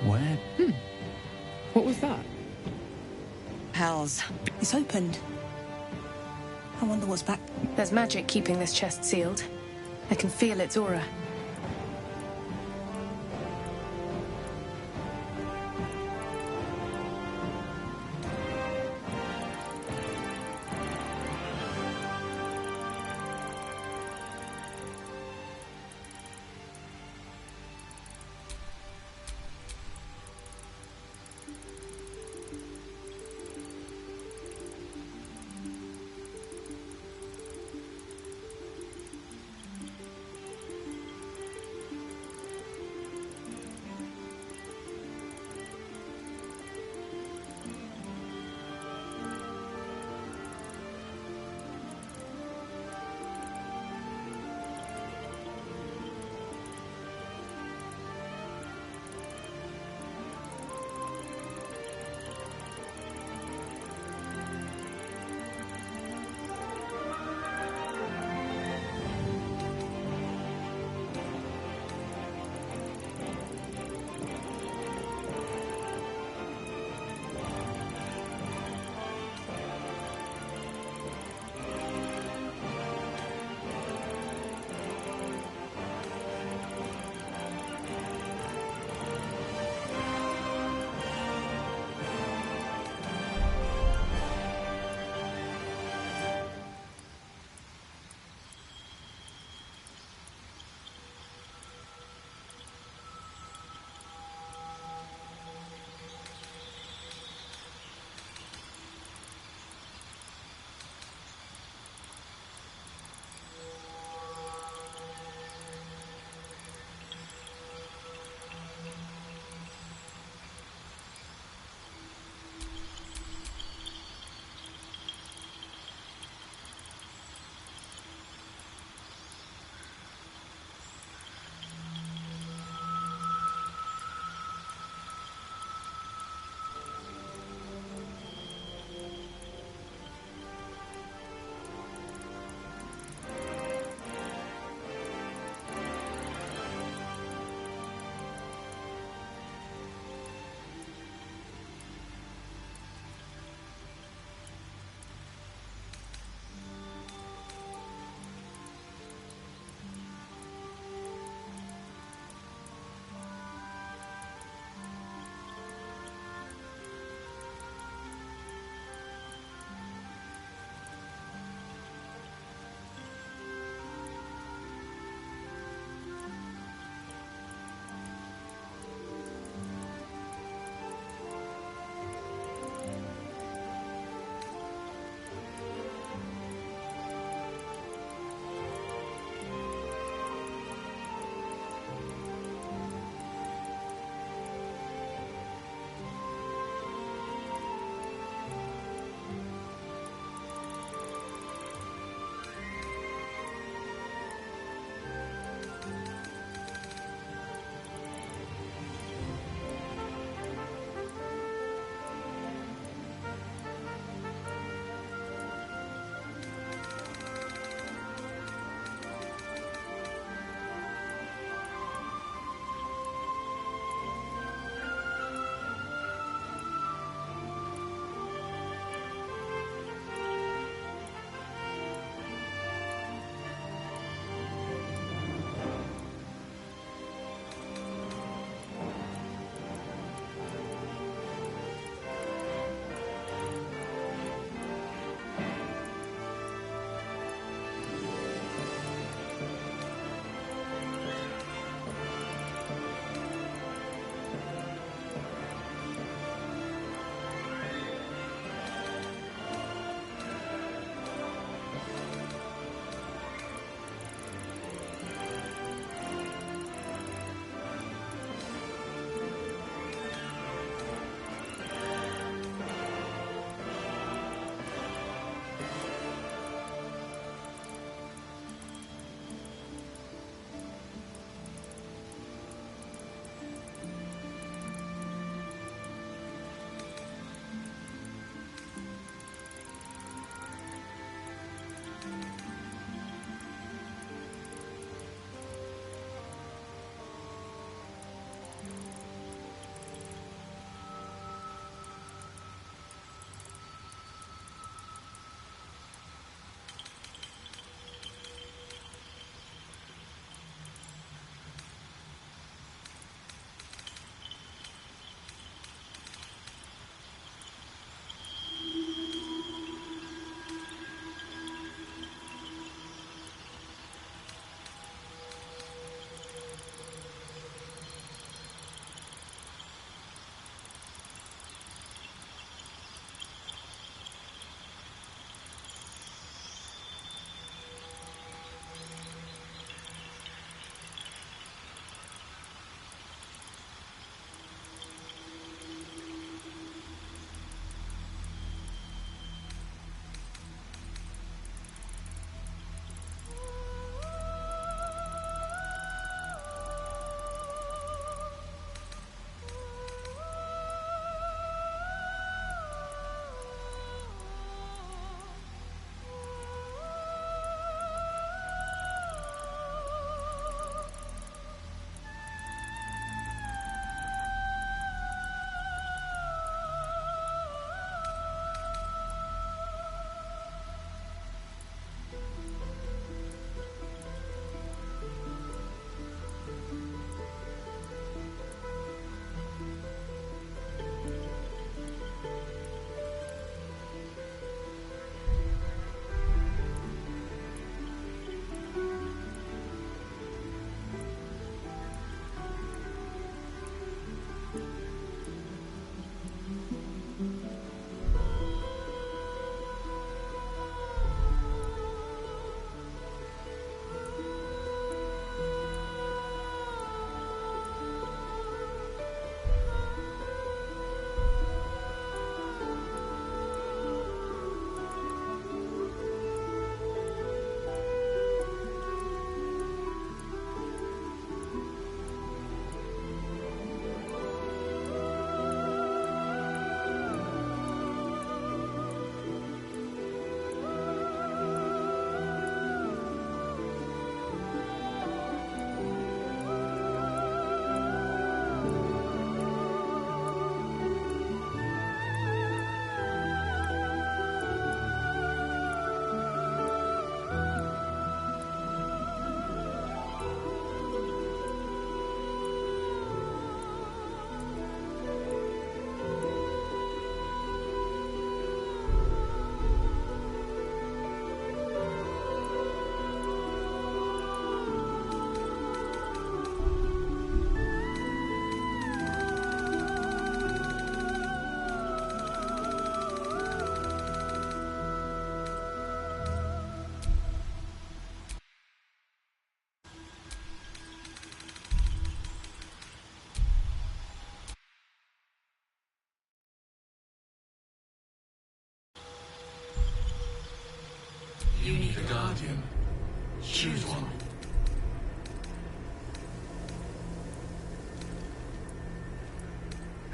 Where? What was that? Hells. It's opened. I wonder what's back. There's magic keeping this chest sealed. I can feel its aura.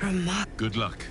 Good luck.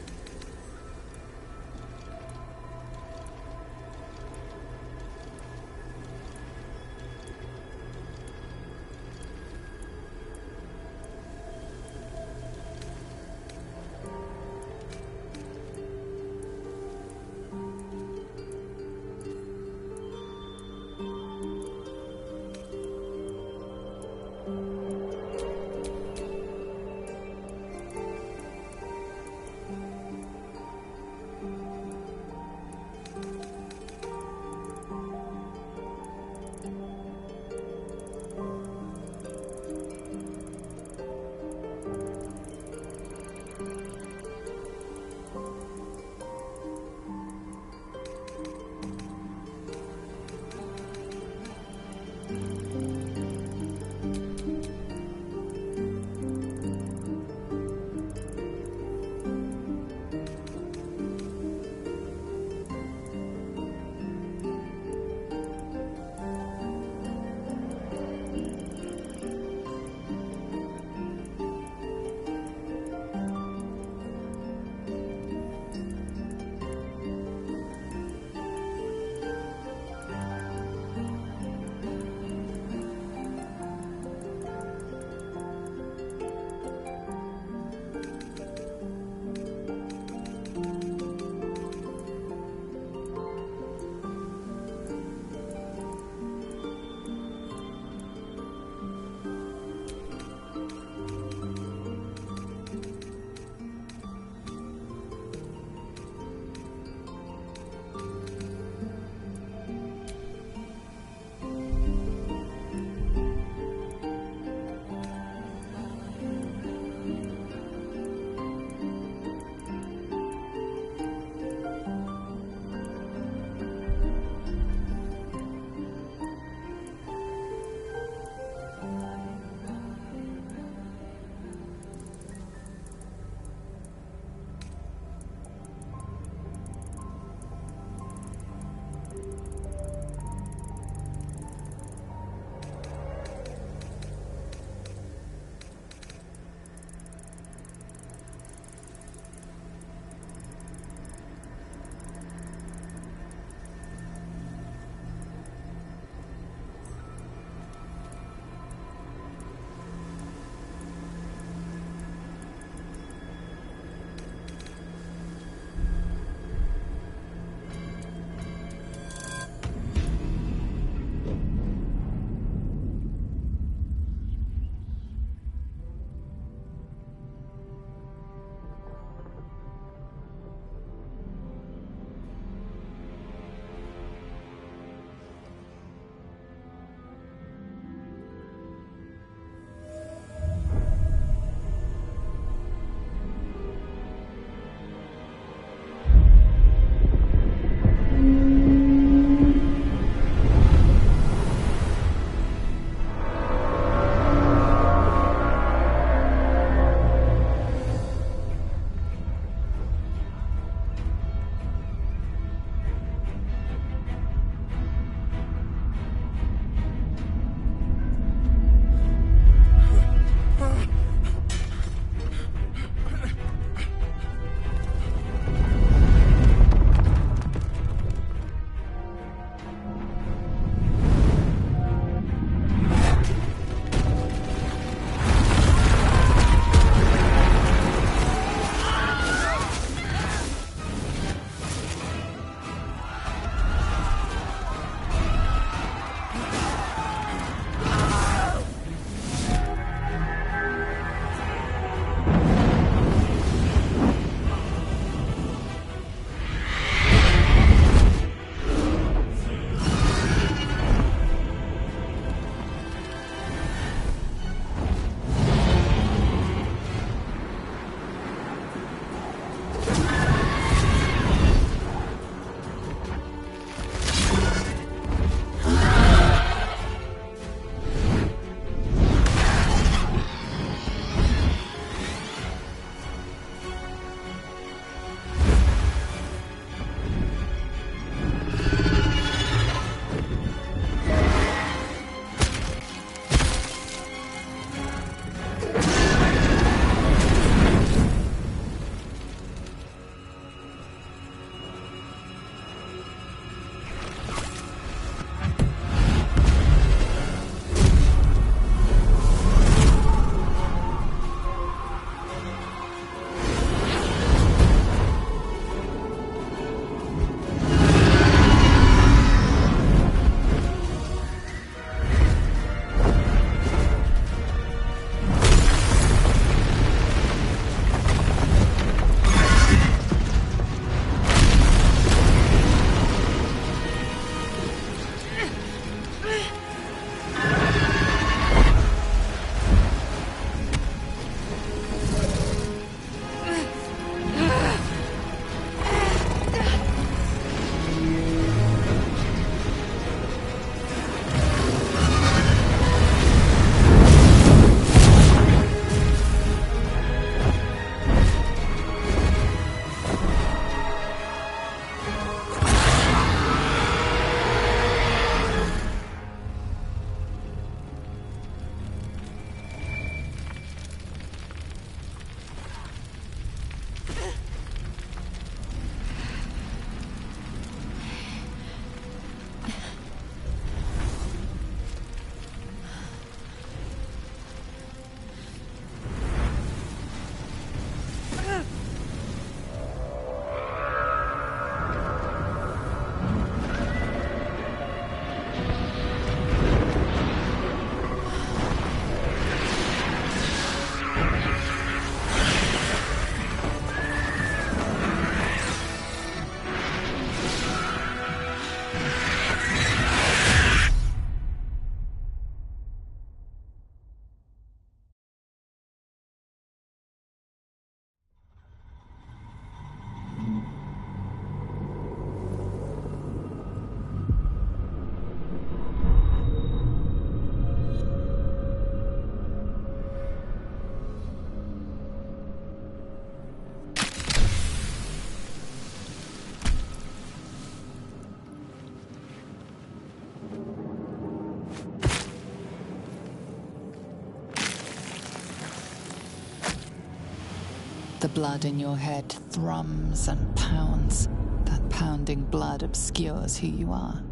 The blood in your head thrums and pounds. That pounding blood obscures who you are.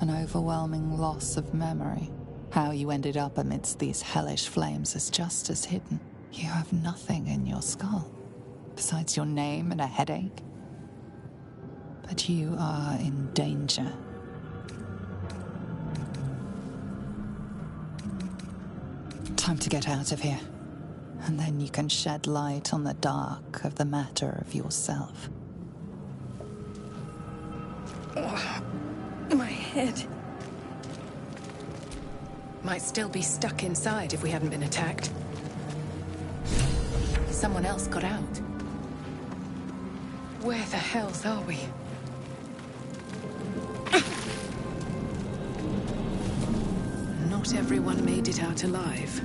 An overwhelming loss of memory. How you ended up amidst these hellish flames is just as hidden. You have nothing in your skull, besides your name and a headache. But you are in danger. Time to get out of here. And then you can shed light on the dark of the matter of yourself. Oh, my head. Might still be stuck inside if we hadn't been attacked. Someone else got out. Where the hells are we? Not everyone made it out alive.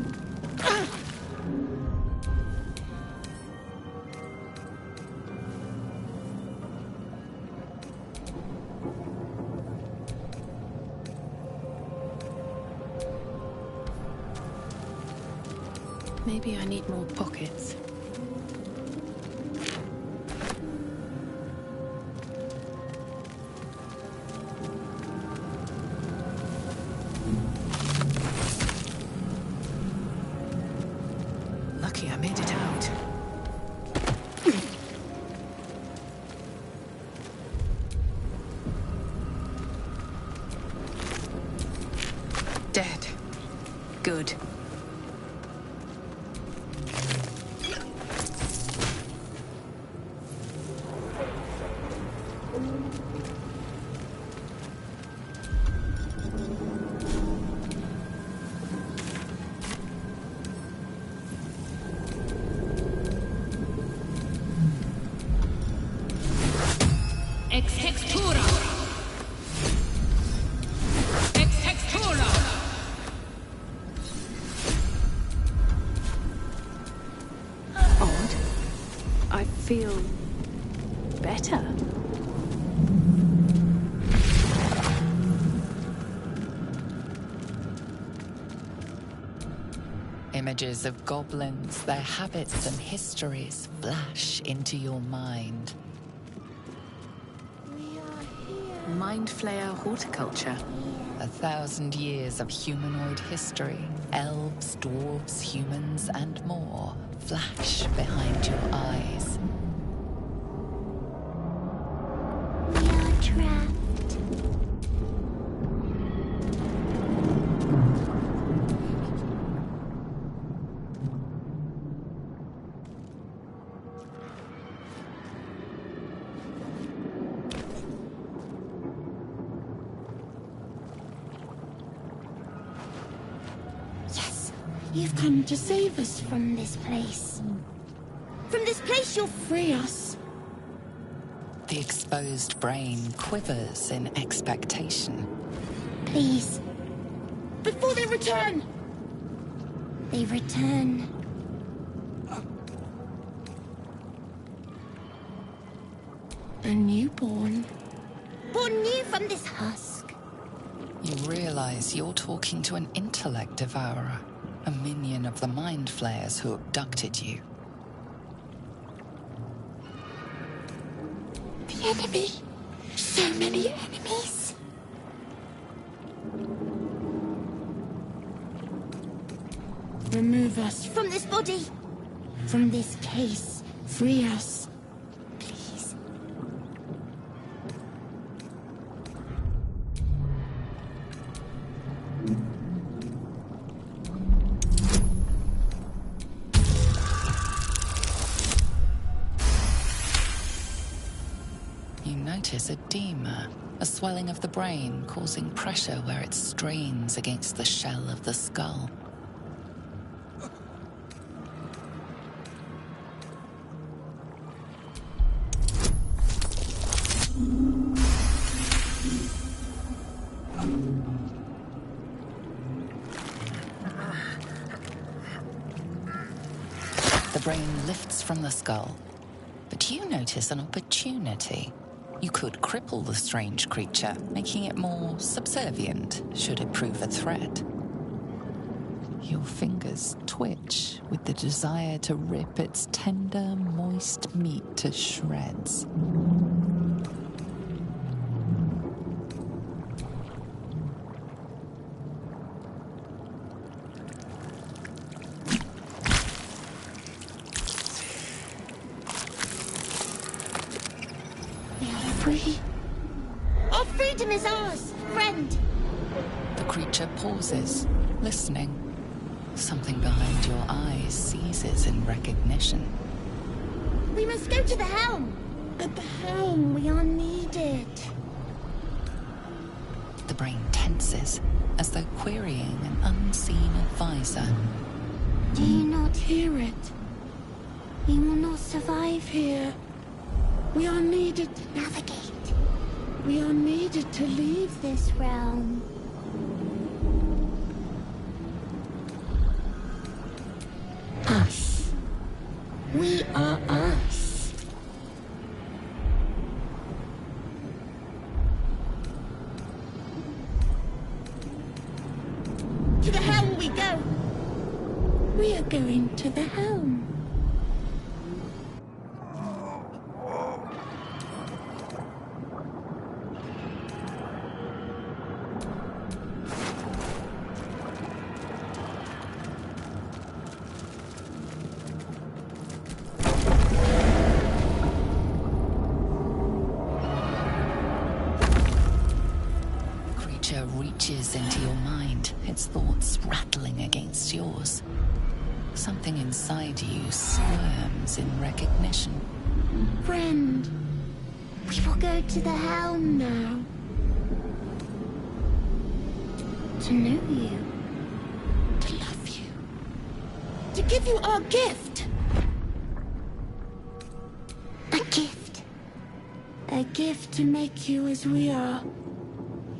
Maybe I need more pockets. Lucky I made it out. Dead. Good. I feel better. Images of goblins, their habits and histories flash into your mind. Mind flayer horticulture. 1,000 years of humanoid history. Elves, dwarves, humans, and more flash behind your eyes. We are trapped. You've come to save us from this place. From this place you'll free us. The exposed brain quivers in expectation. Please. Before they return. They return. A newborn. Born new from this husk. You realize you're talking to an intellect devourer. A minion of the mind flayers who abducted you. The enemy. So many enemies. Remove us from this body. From this case. Free us. Please. Notice edema, a swelling of the brain causing pressure where it strains against the shell of the skull. The brain lifts from the skull, but you notice an opportunity. You could cripple the strange creature, making it more subservient should it prove a threat. Your fingers twitch with the desire to rip its tender, moist meat to shreds. We are free. Our freedom is ours, friend. The creature pauses, listening. Something behind your eyes seizes in recognition. We must go to the helm. At the helm, we are needed. The brain tenses, as though querying an unseen advisor. Do you not hear it? We will not survive here. We are needed to navigate. We are needed to leave this realm. Us. We are us. To the helm we go. We are going to the helm. Reaches into your mind, its thoughts rattling against yours. Something inside you squirms in recognition. Friend, we will go to the helm now. To know you. To love you. To give you our gift. A gift. A gift to make you as we are.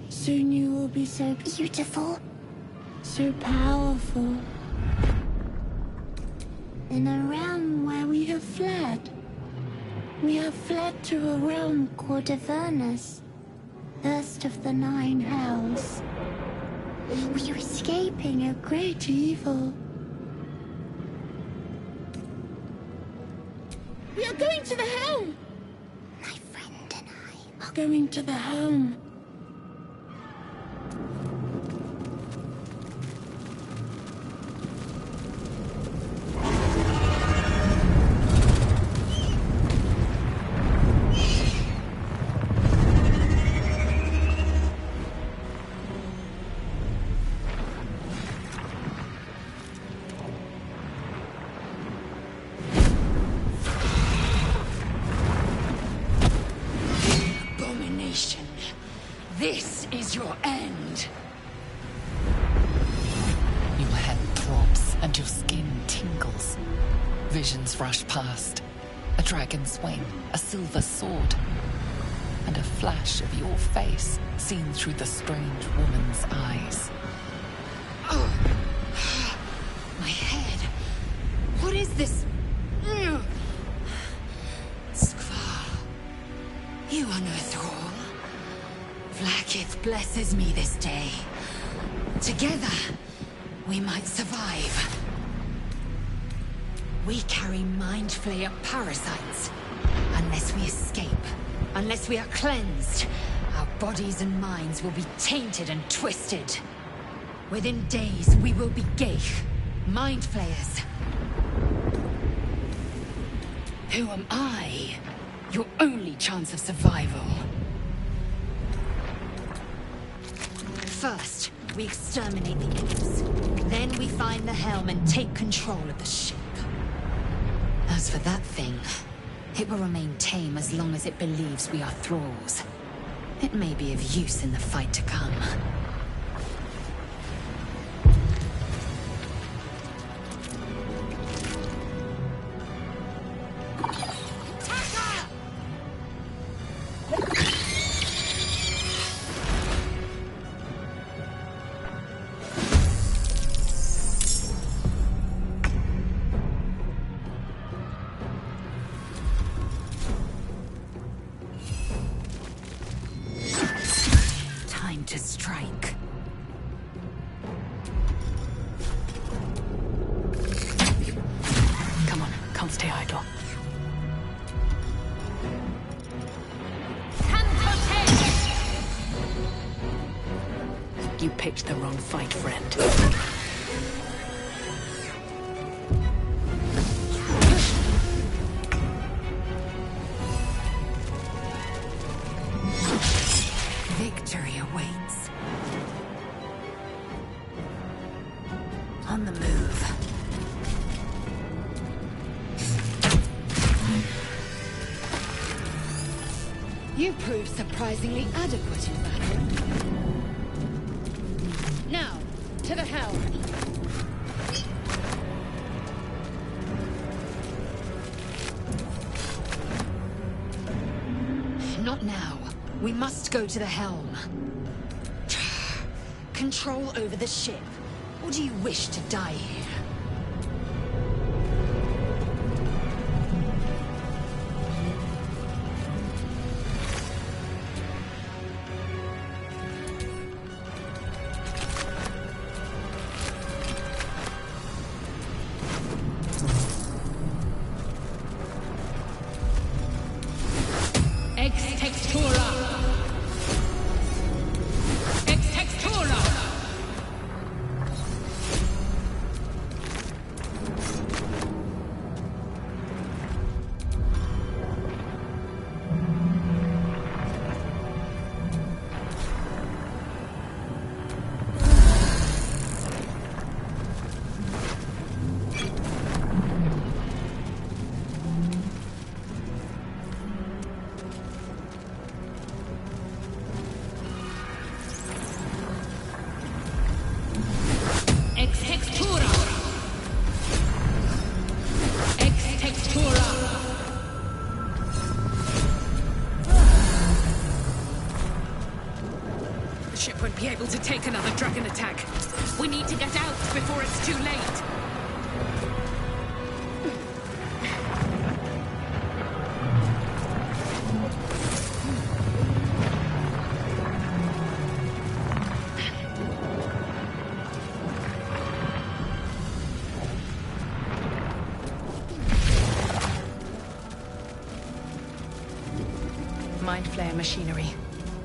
Soon you will be so beautiful, so powerful. In a realm where we have fled. We have fled to a realm called Avernus, first of the 9 hells. We are escaping a great evil. We are going to the helm! My friend and I are going to the helm. This is your end. Your head throbs and your skin tingles. Visions rush past. A dragon's wing, a silver sword, and a flash of your face seen through the strange woman's eyes. Oh. My head. What is this? Skvar. You are no thrall. Vlaakith blesses me this day. Together, we might survive. We carry Mind Flayer parasites. Unless we escape, unless we are cleansed, our bodies and minds will be tainted and twisted. Within days, we will be Geich, Mind Flayers. Who am I? Your only chance of survival. First, we exterminate the imps. Then we find the helm and take control of the ship. As for that thing, it will remain tame as long as it believes we are thralls. It may be of use in the fight to come. To strike. picked the wrong fight, friend. Victory awaits. On the move. You proved surprisingly adequate in battle. Now, to the helm. Not now. We must go to the helm. Control over the ship. Or do you wish to die here? Be able to take another dragon attack. We need to get out before it's too late. Mind flare machinery.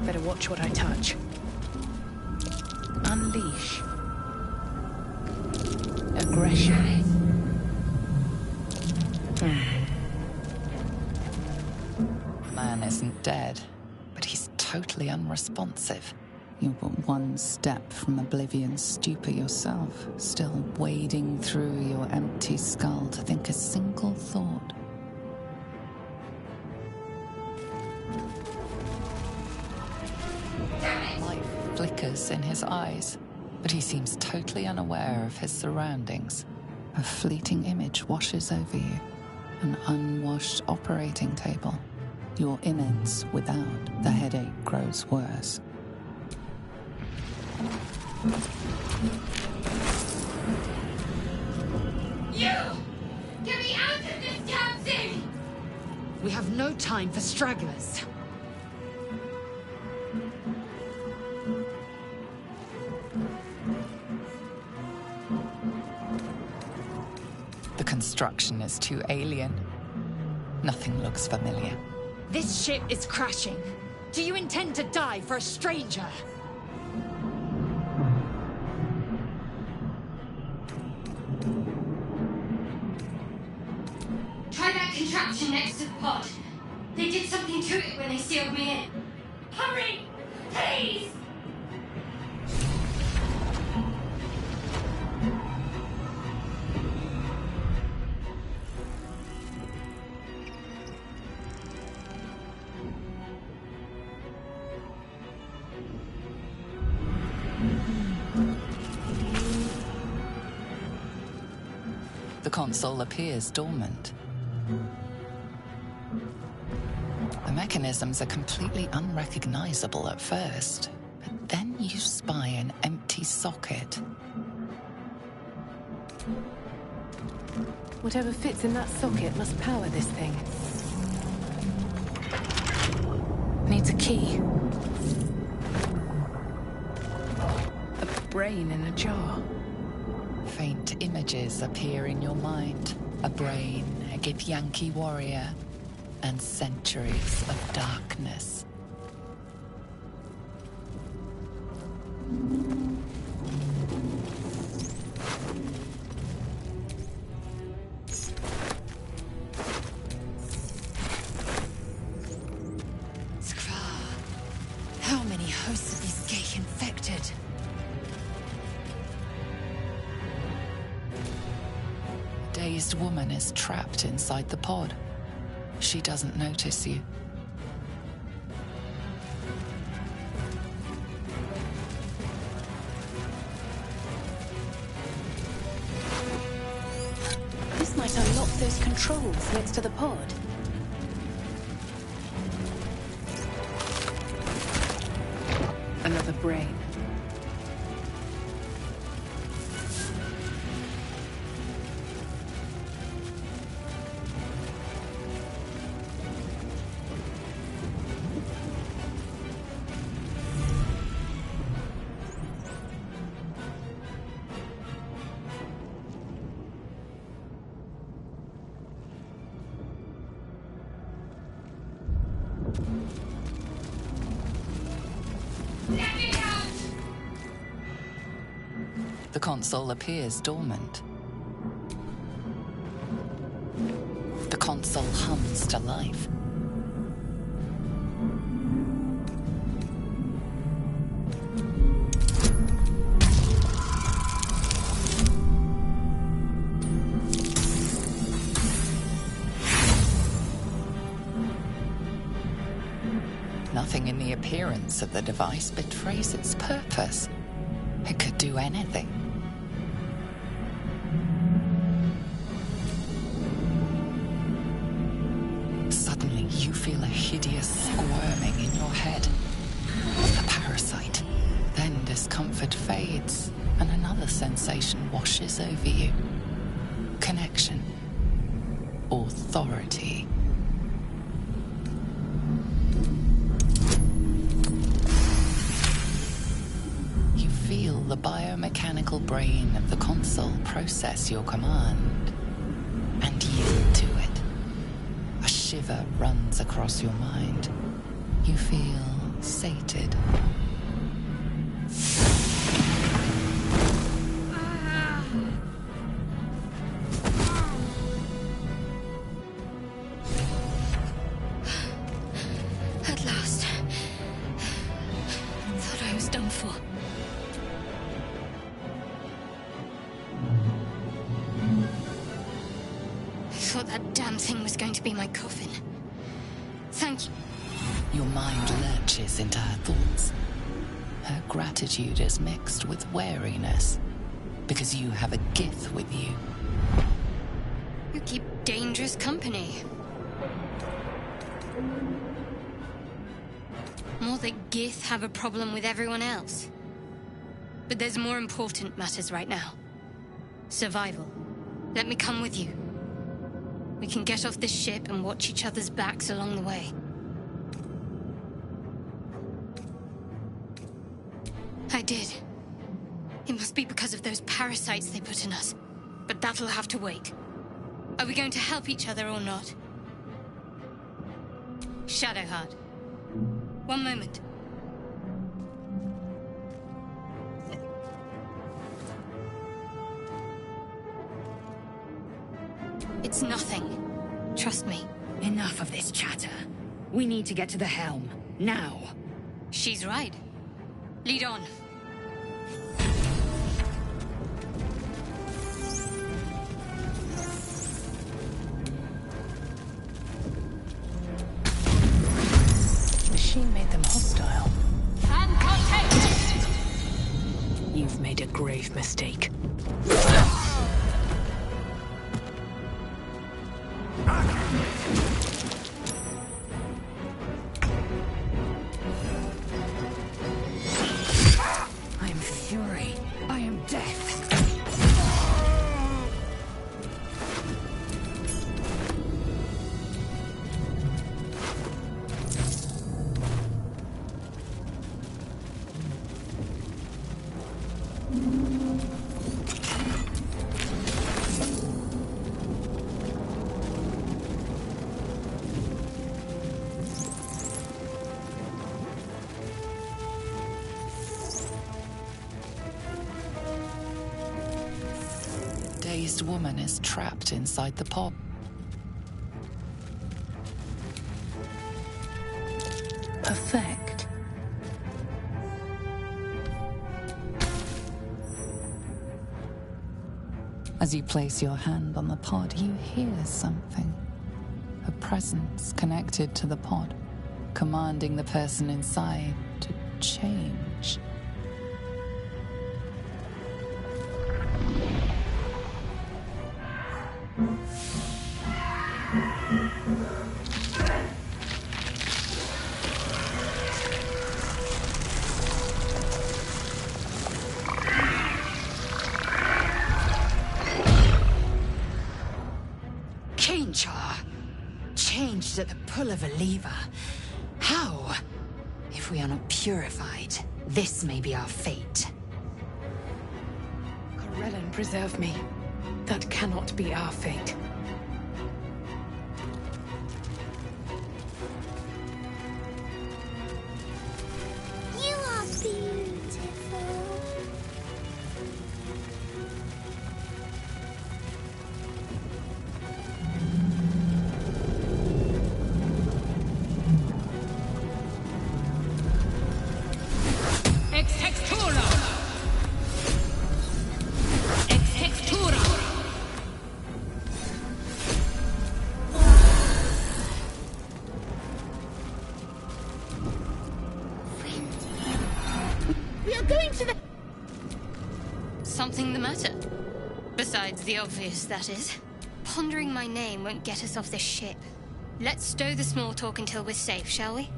Better watch what I touch. Unleash. Aggression. Man isn't dead, but he's totally unresponsive. You're but one step from oblivion's stupor yourself, still wading through your empty skull to think a single thought. Life flickers in his eyes, but he seems totally unaware of his surroundings. A fleeting image washes over you. An unwashed operating table. Your innards without. The headache grows worse. You! Get me out of this damn thing! We have no time for stragglers. The construction is too alien. Nothing looks familiar. This ship is crashing. Do you intend to die for a stranger? Try that contraption next to the pod. They did something to it when they sealed me in. Hurry! Please! The console appears dormant. The mechanisms are completely unrecognizable at first, but then you spy an empty socket. Whatever fits in that socket must power this thing. Needs a key. A brain in a jar. Faint images appear in your mind. A brain, a Githyanki warrior, and centuries of darkness. dazed woman is trapped inside the pod. She doesn't notice you. This might unlock those controls next to the pod. Another brain. Let me out! The console appears dormant. The console hums to life. Nothing in the appearance of the device betrays its purpose. It could do anything. Suddenly, you feel a hideous squirming in your head. The parasite. Then discomfort fades, and another sensation washes over you. Connection. Authority. The biomechanical brain of the console process your command and yield to it. A shiver runs across your mind. You feel sated. At last. Thought I was done for. Thought that damn thing was going to be my coffin. Thank you. Your mind lurches into her thoughts. Her gratitude is mixed with wariness, because you have a Gith with you. You keep dangerous company. More that Gith have a problem with everyone else. But there's more important matters right now. Survival. Let me come with you. We can get off this ship and watch each other's backs along the way. I did. It must be because of those parasites they put in us. But that'll have to wait. Are we going to help each other or not? Shadowheart. One moment. It's nothing. Trust me. Enough of this chatter. We need to get to the helm. Now. She's right. Lead on. Machine made them hostile. And contact! You've made a grave mistake. I am fury. I am death. Dazed woman is trapped inside the pod. Perfect. As you place your hand on the pod, you hear something. A presence connected to the pod, commanding the person inside to change. Changed at the pull of a lever. How? If we are not purified, this may be our fate. Corellon, preserve me. That cannot be our fate. You are beautiful. Something the matter? Besides the obvious, that is. Pondering my name won't get us off this ship. Let's stow the small talk until we're safe, shall we?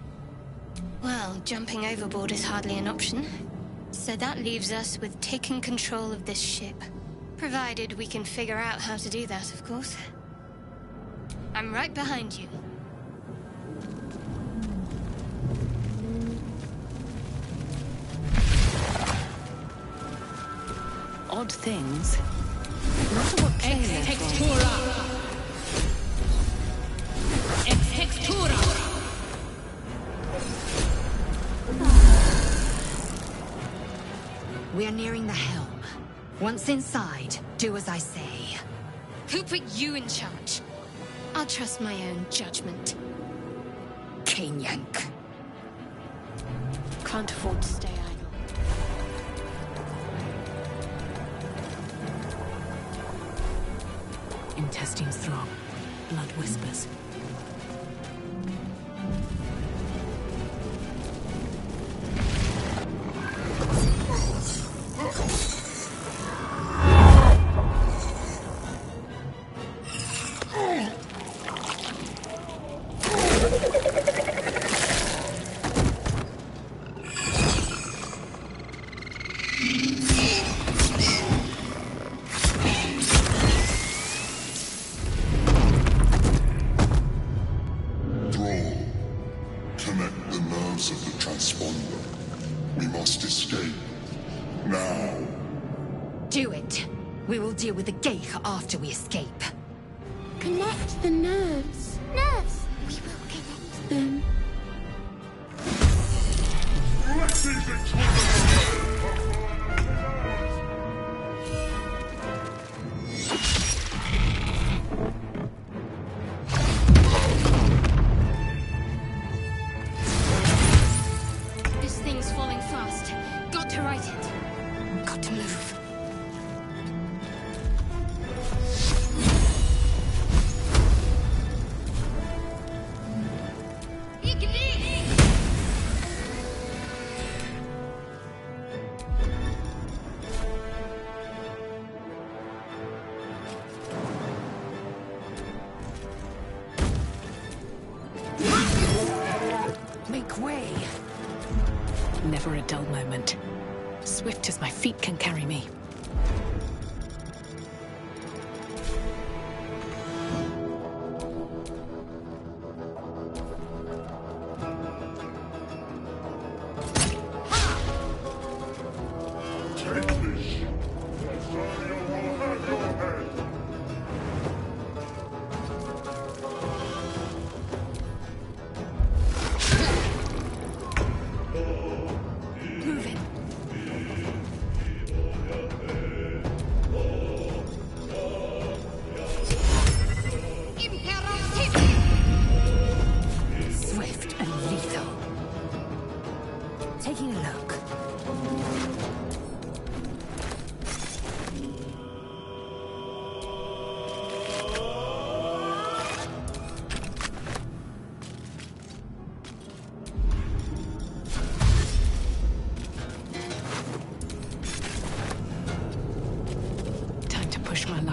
Well, jumping overboard is hardly an option. So that leaves us with taking control of this ship. Provided we can figure out how to do that, of course. I'm right behind you. Odd things. I wonder what plane they're from. We are nearing the helm. Once inside, do as I say. Who put you in charge? I'll trust my own judgment. Kanyank. Can't afford to stay idle. Intestines throb. Blood whispers. Deal with the Geich after we escape. Connect the nerves. Nerves! We will connect them. This thing's falling fast. Got to right it. Got to move. Make way! Never a dull moment. Swift as my feet can carry me.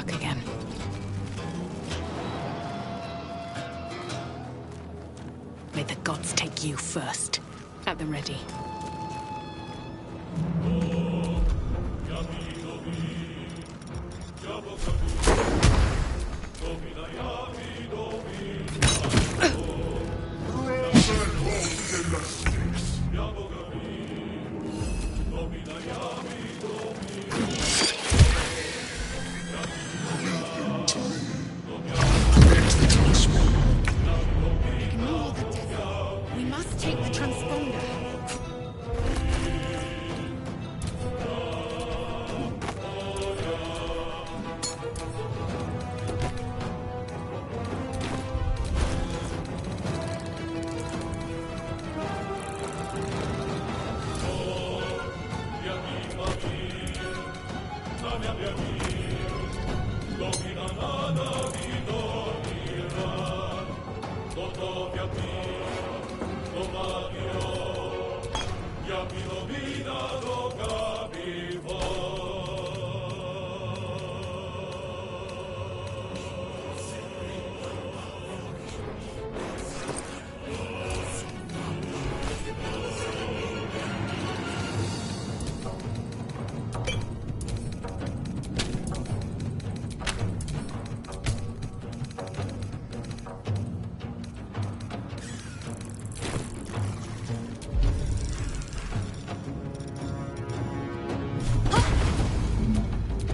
luck again. May the gods take you first. At the ready. Ignore the desert. We must take the transponder.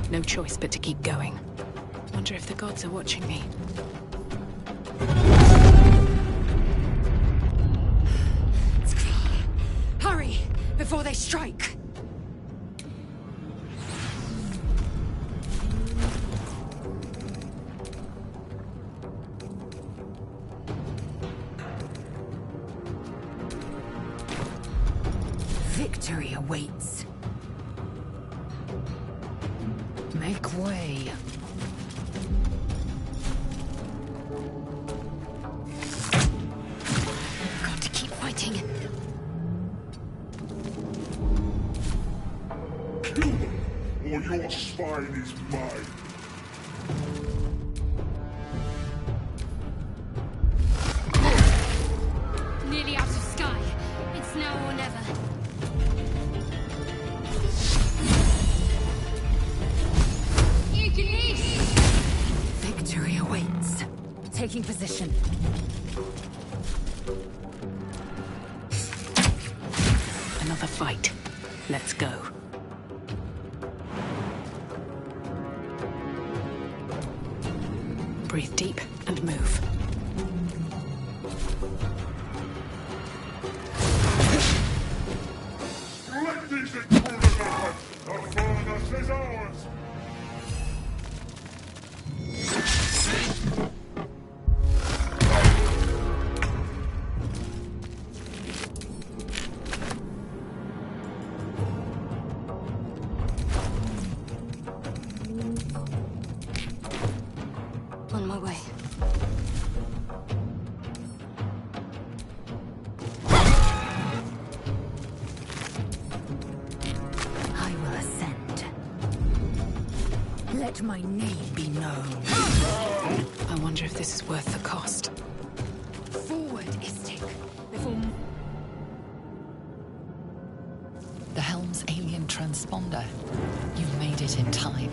No choice but to keep going. Wonder if the gods are watching me. Hurry, before they strike! Victory awaits. Make way. Got to keep fighting. Or your spine is mine. Nearly out of sky. It's now or never. Victory awaits. Taking position. Another fight. Let's go. Breathe deep and move. Let these intruders out! The furnace is ours! On my way. I will ascend. Let my name be known. I wonder if this is worth the cost. Forward, Istik. Before... The Helm's alien transponder. You made it in time.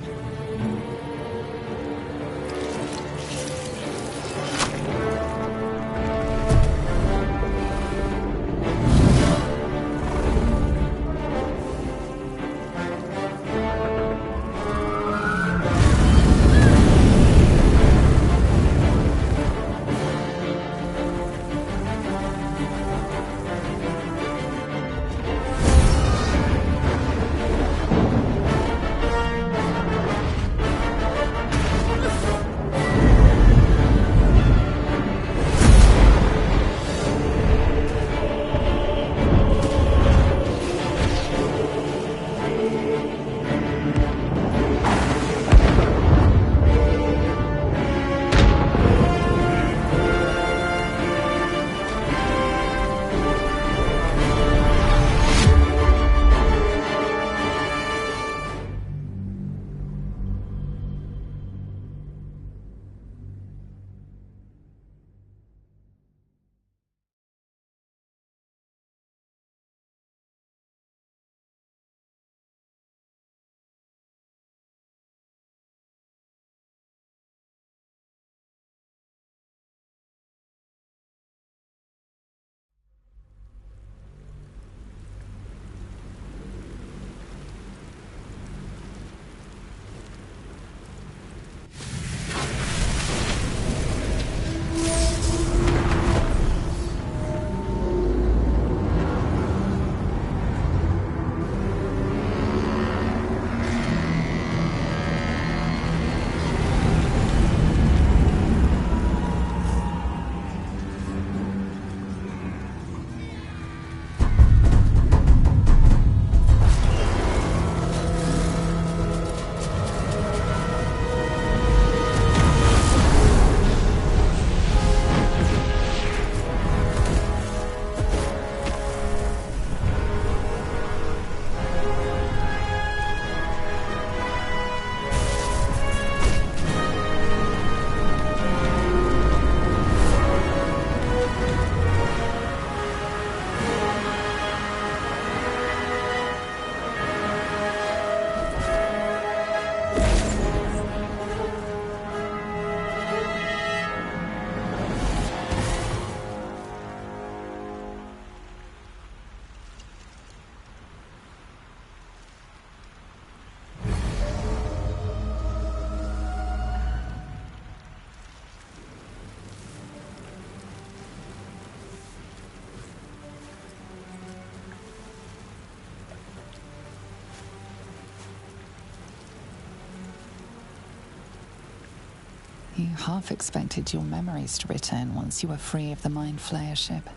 You half expected your memories to return once you were free of the Mind Flayer ship.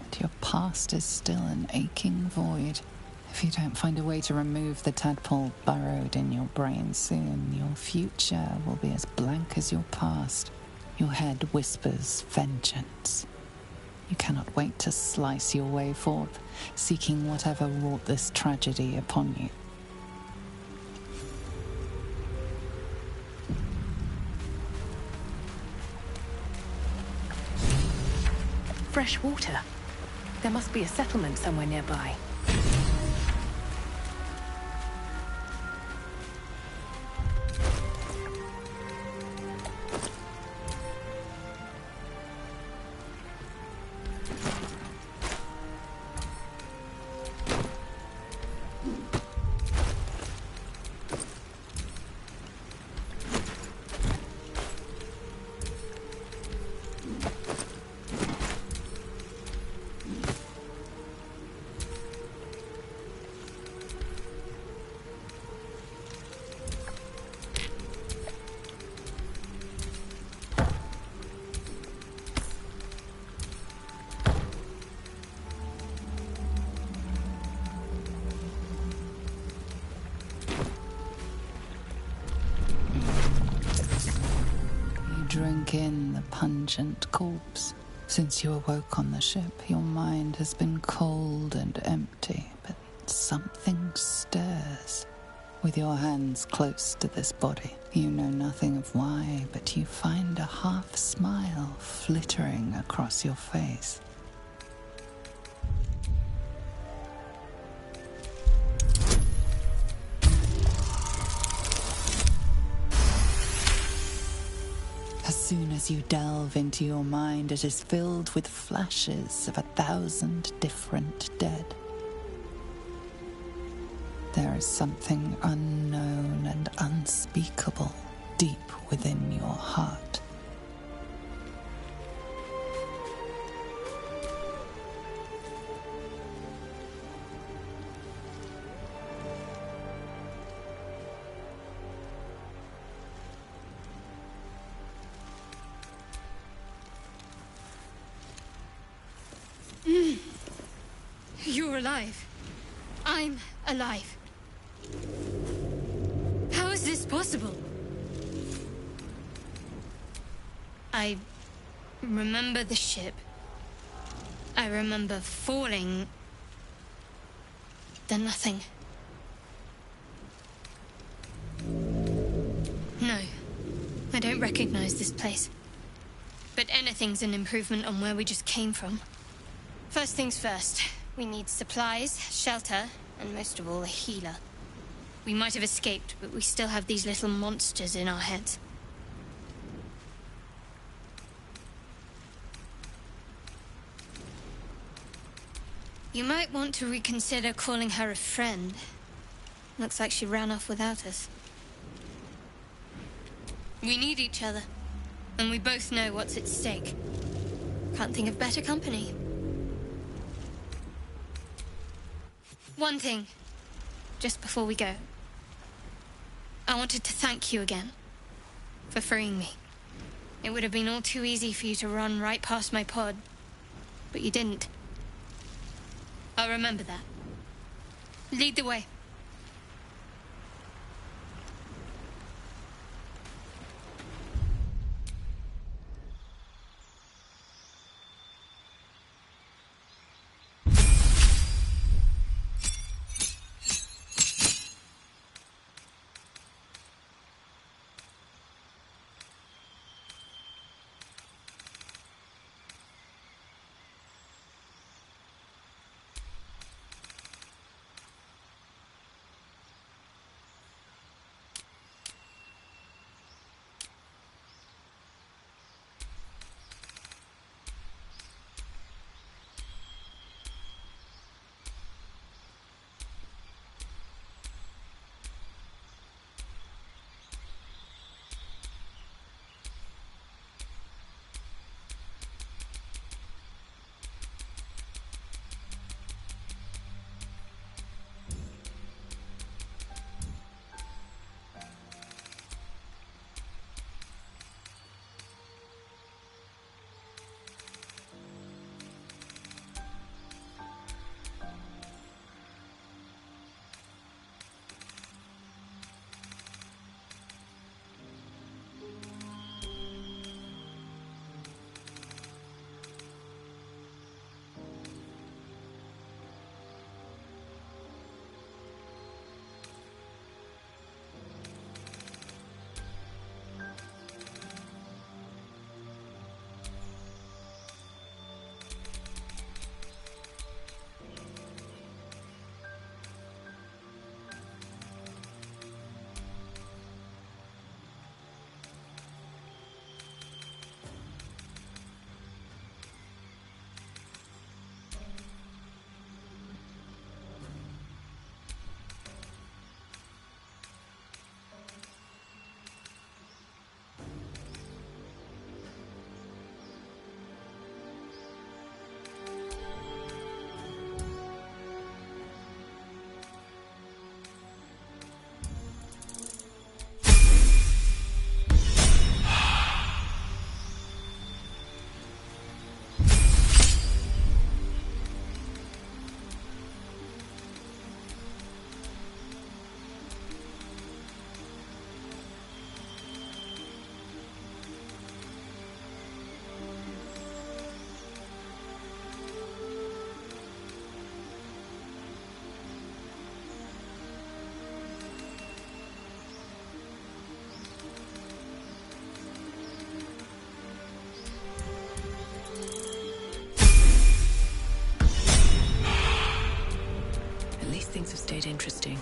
But your past is still an aching void. If you don't find a way to remove the tadpole burrowed in your brain soon, your future will be as blank as your past. Your head whispers vengeance. You cannot wait to slice your way forth, seeking whatever wrought this tragedy upon you. Fresh water. There must be a settlement somewhere nearby. Drink in the pungent corpse. Since you awoke on the ship, your mind has been cold and empty, but something stirs. With your hands close to this body, you know nothing of why, but you find a half smile flittering across your face. As soon as you delve into your mind, it is filled with flashes of 1,000 different dead. There is something unknown and unspeakable deep within your heart. You're alive. I'm alive. How is this possible? I remember the ship. I remember falling. Then nothing. No, I don't recognize this place. But anything's an improvement on where we just came from. First things first, we need supplies, shelter, and most of all, a healer. We might have escaped, but we still have these little monsters in our heads. You might want to reconsider calling her a friend. Looks like she ran off without us. We need each other, and we both know what's at stake. Can't think of better company. One thing, just before we go. I wanted to thank you again for freeing me. It would have been all too easy for you to run right past my pod, but you didn't. I'll remember that. Lead the way. interesting.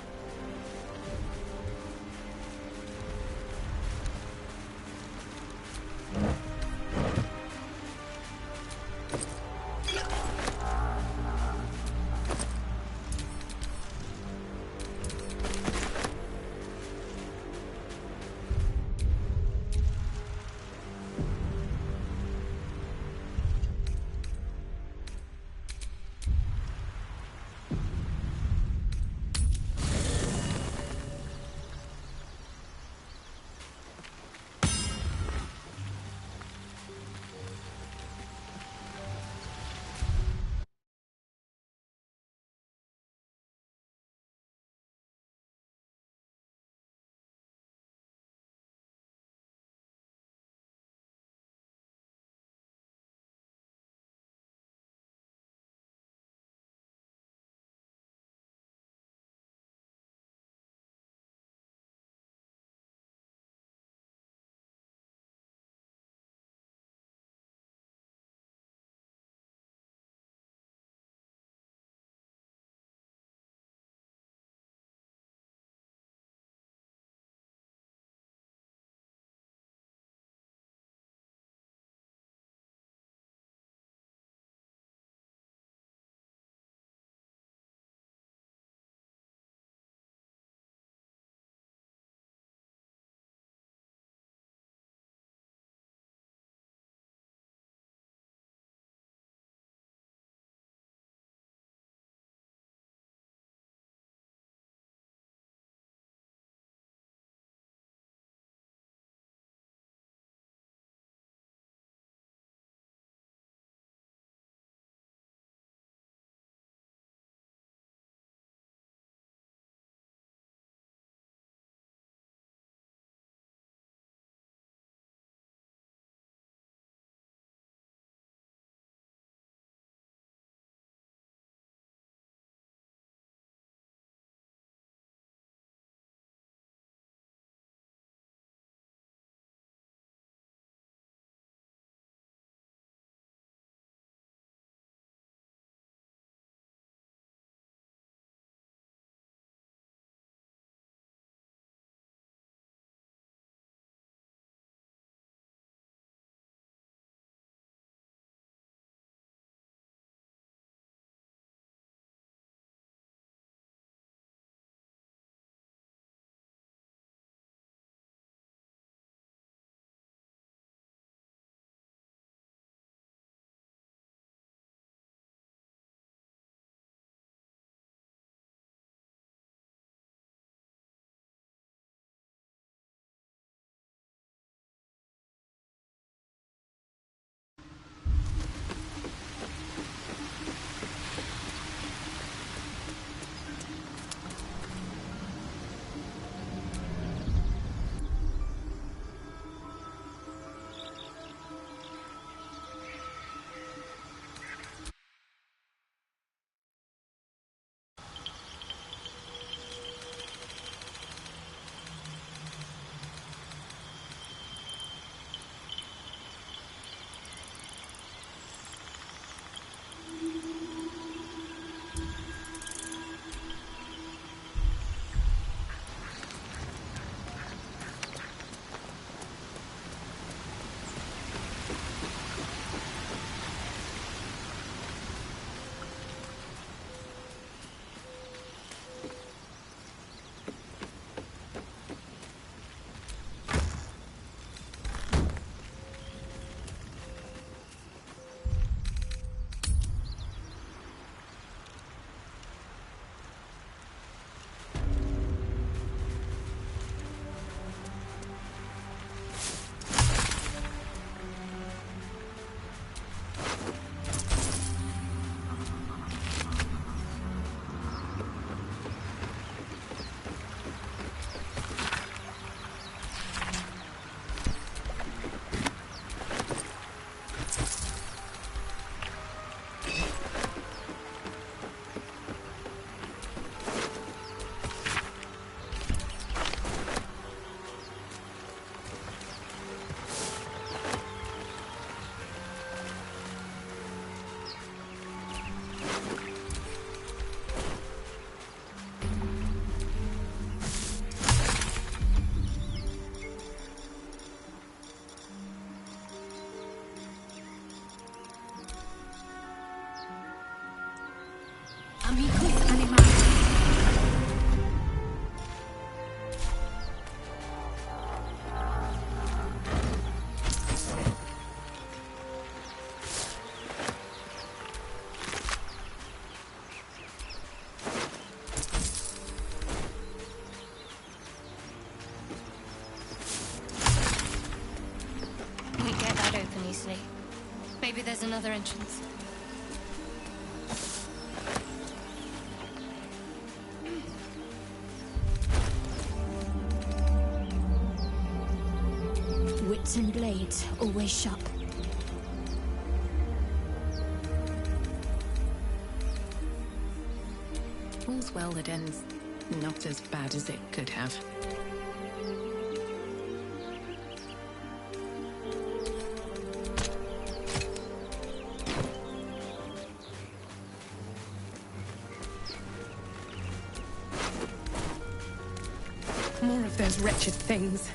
easily. Maybe there's another entrance. Wits and blades, always sharp. All's well that ends not as bad as it could have. More of those wretched things.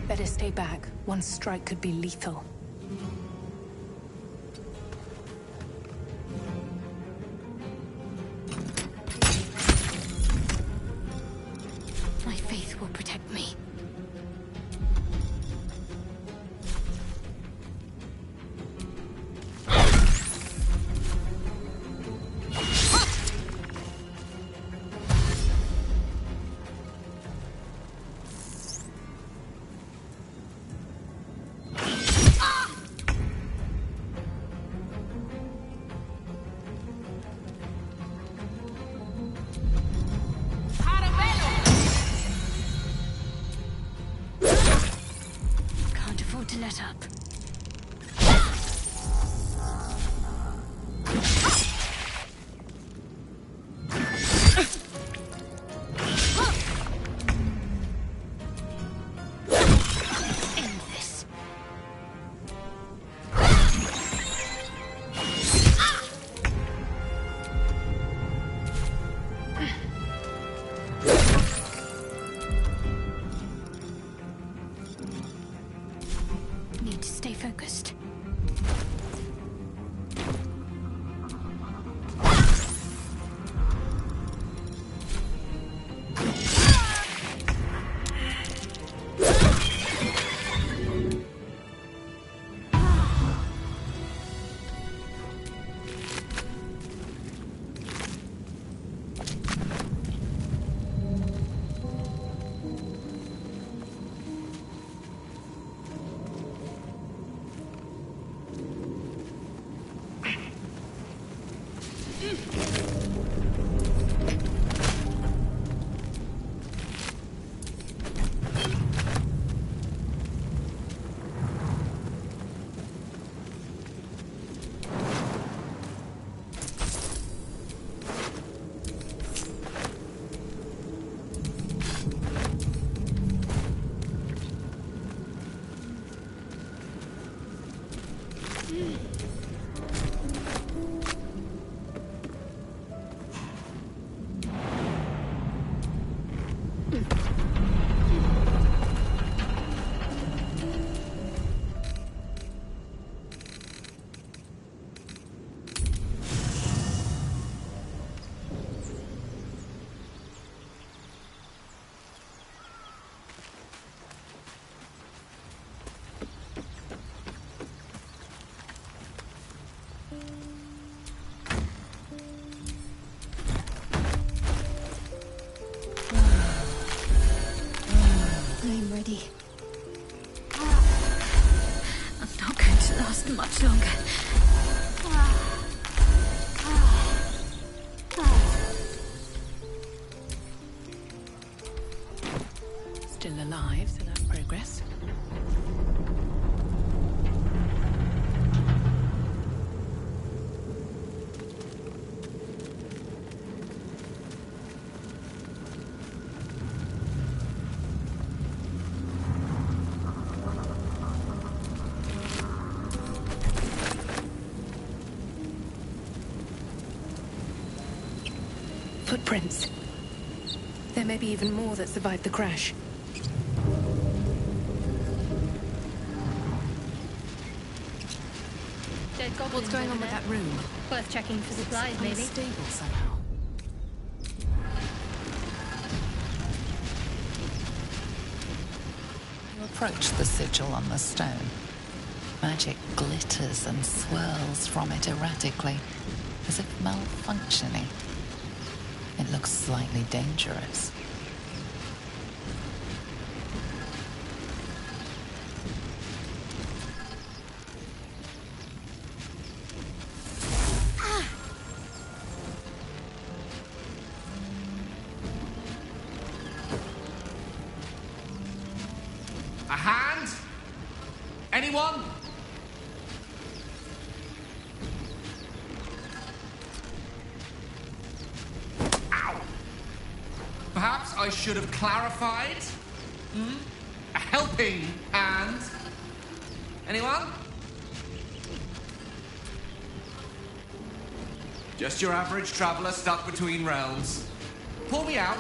Better stay back. One strike could be lethal. My faith will protect me. To let up. End this. Need to stay focused. I'm ready. I'm not going to last much longer. Still alive, so that's progress. sense. There may be even more that survived the crash. Dead goblins What's going over on with there. that room? Worth checking for supplies, maybe. Unstable somehow. You approach the sigil on the stone. Magic glitters and swirls from it erratically, as if malfunctioning. It looks slightly dangerous. A hand? Anyone? Ow! Perhaps I should have clarified? A helping hand? Anyone? Just your average traveler stuck between realms. Pull me out,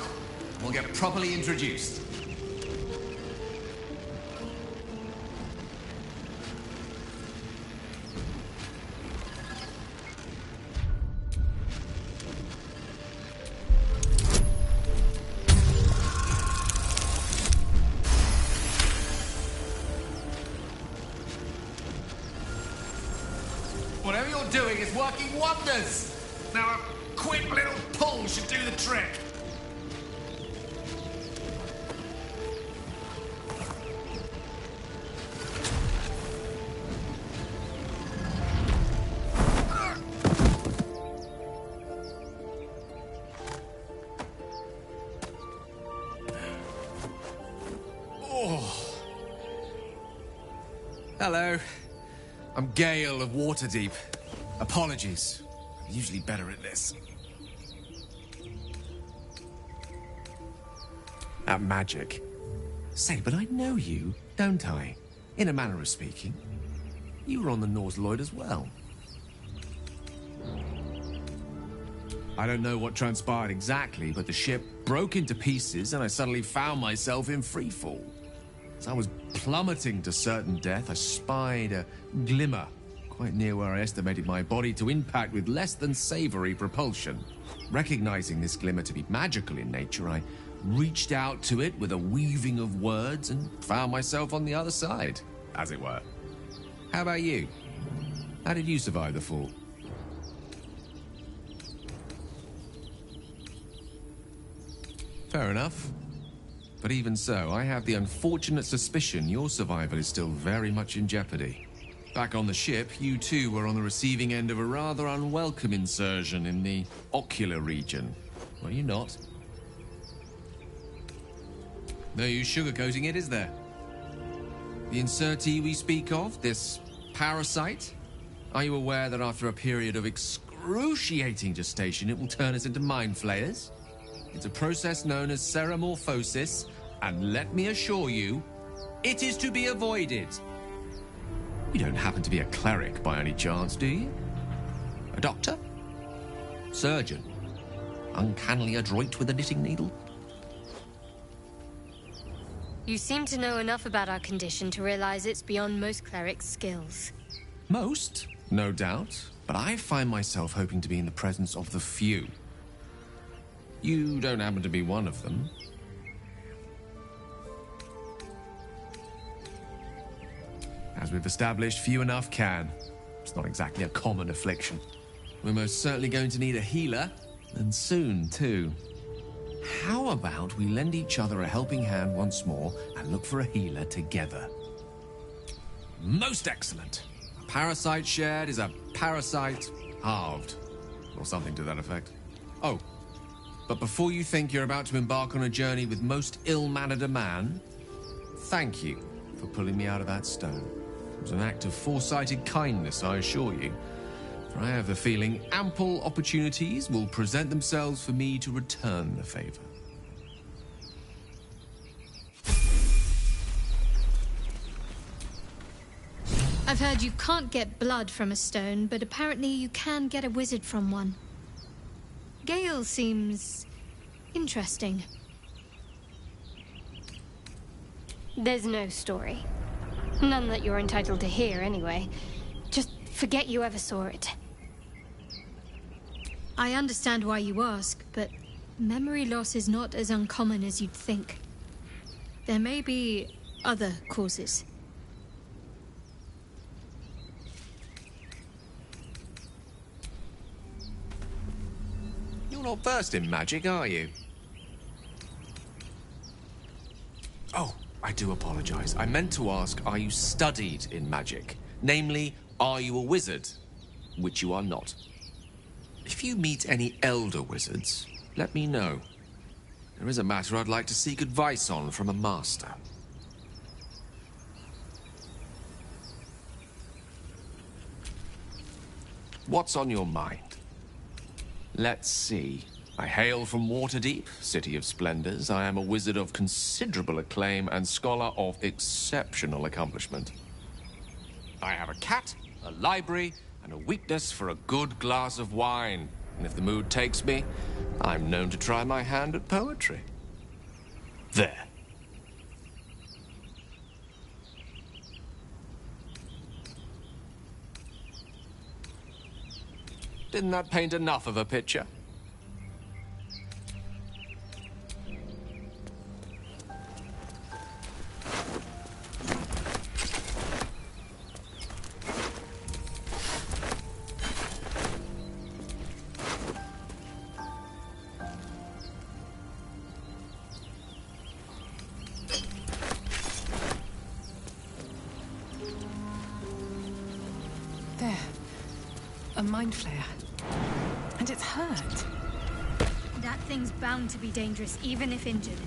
and we'll get properly introduced. Whatever you're doing is working wonders. Now a quick little pull should do the trick. Oh. Hello. I'm Gale of Waterdeep. Apologies. I'm usually better at this. At magic. Say, but I know you, don't I? In a manner of speaking. You were on the Norse Lloyd as well. I don't know what transpired exactly, but the ship broke into pieces and I suddenly found myself in freefall. As I was plummeting to certain death, I spied a glimmer quite near where I estimated my body to impact with less than savory propulsion. Recognizing this glimmer to be magical in nature, I reached out to it with a weaving of words and found myself on the other side, as it were. How about you? How did you survive the fall? Fair enough. But even so, I have the unfortunate suspicion your survival is still very much in jeopardy. Back on the ship, you too were on the receiving end of a rather unwelcome insertion in the ocular region. Were you not? No use sugarcoating it, is there? The insertee we speak of, this parasite, are you aware that after a period of excruciating gestation, it will turn us into mind flayers? It's a process known as ceramorphosis, and let me assure you, it is to be avoided. You don't happen to be a cleric by any chance, do you? A doctor? Surgeon? Uncannily adroit with a knitting needle? You seem to know enough about our condition to realize it's beyond most clerics' skills. Most, no doubt, but I find myself hoping to be in the presence of the few. You don't happen to be one of them. As we've established, few enough can. It's not exactly a common affliction. We're most certainly going to need a healer, and soon, too. How about we lend each other a helping hand once more and look for a healer together? Most excellent. A parasite shared is a parasite halved, or something to that effect. Oh, but before you think you're about to embark on a journey with most ill-mannered a man, thank you for pulling me out of that stone. It was an act of foresighted kindness, I assure you. For I have the feeling ample opportunities will present themselves for me to return the favor. I've heard you can't get blood from a stone, but apparently you can get a wizard from one. Gale seems Interesting. There's no story. None that you're entitled to hear, anyway. Just forget you ever saw it. I understand why you ask, but memory loss is not as uncommon as you'd think. There may be other causes. You're not versed in magic, are you? Oh, I do apologize. I meant to ask, are you studied in magic? Namely, are you a wizard? Which you are not. If you meet any elder wizards, let me know. There is a matter I'd like to seek advice on from a master. What's on your mind? Let's see. I hail from Waterdeep, City of Splendors. I am a wizard of considerable acclaim and scholar of exceptional accomplishment. I have a cat, a library, and a weakness for a good glass of wine. And if the mood takes me, I'm known to try my hand at poetry. There. Didn't that paint enough of a picture? There. A mind flare. And it's hurt. That thing's bound to be dangerous, even if injured.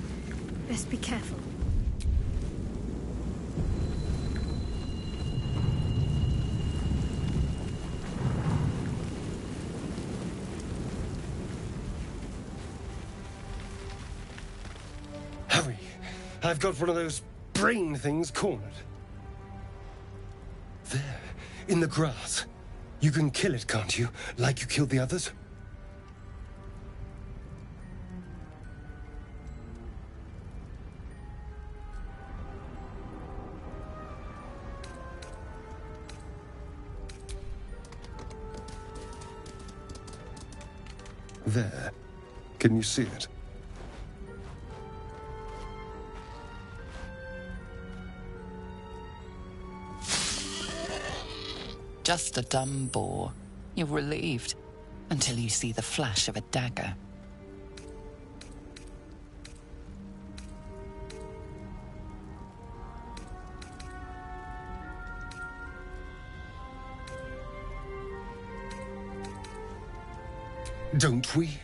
Best be careful. Hurry! I've got one of those brain things cornered. There, in the grass. You can kill it, can't you? Like you killed the others? There. Can you see it? Just a dumb boar. You're relieved until you see the flash of a dagger. Don't we?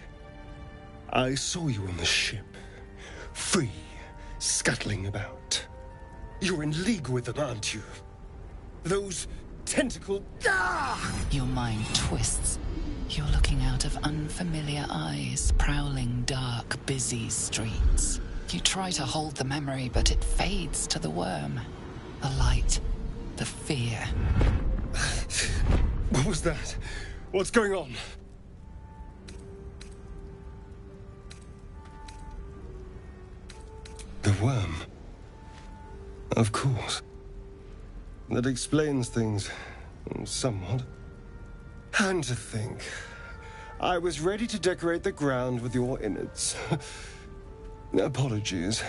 I saw you on the ship. Free, scuttling about. You're in league with them, aren't you? Those tentacle... Ah! Your mind twists. You're looking out of unfamiliar eyes, prowling dark, busy streets. You try to hold the memory, but it fades to the worm. The light, the fear. What was that? What's going on? The worm. Of course. That explains things, somewhat. And to think, I was ready to decorate the ground with your innards. Apologies.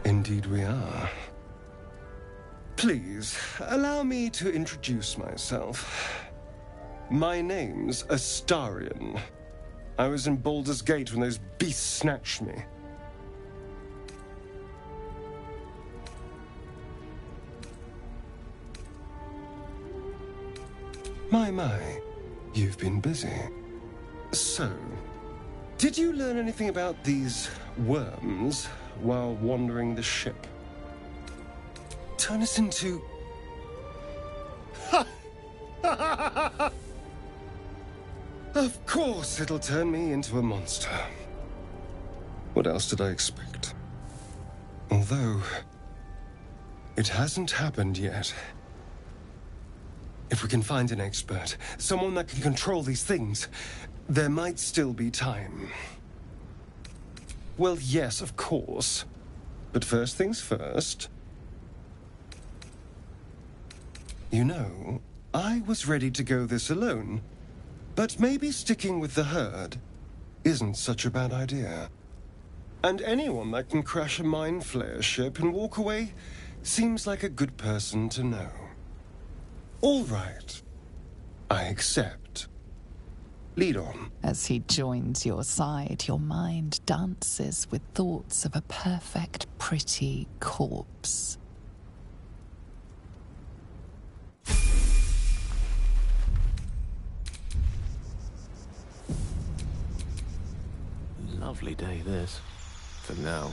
Indeed we are. Please, allow me to introduce myself. My name's Astarion. I was in Baldur's Gate when those beasts snatched me. My, you've been busy. So, did you learn anything about these worms while wandering the ship? Turn us into... Of course it'll turn me into a monster. What else did I expect? Although, it hasn't happened yet. If we can find an expert, someone that can control these things, there might still be time. Well, yes, of course. But first things first. You know, I was ready to go this alone. But maybe sticking with the herd isn't such a bad idea. And anyone that can crash a mind flayer ship and walk away seems like a good person to know. All right. I accept. Lead on. As he joins your side, your mind dances with thoughts of a perfect, pretty corpse. Lovely day, this. For now.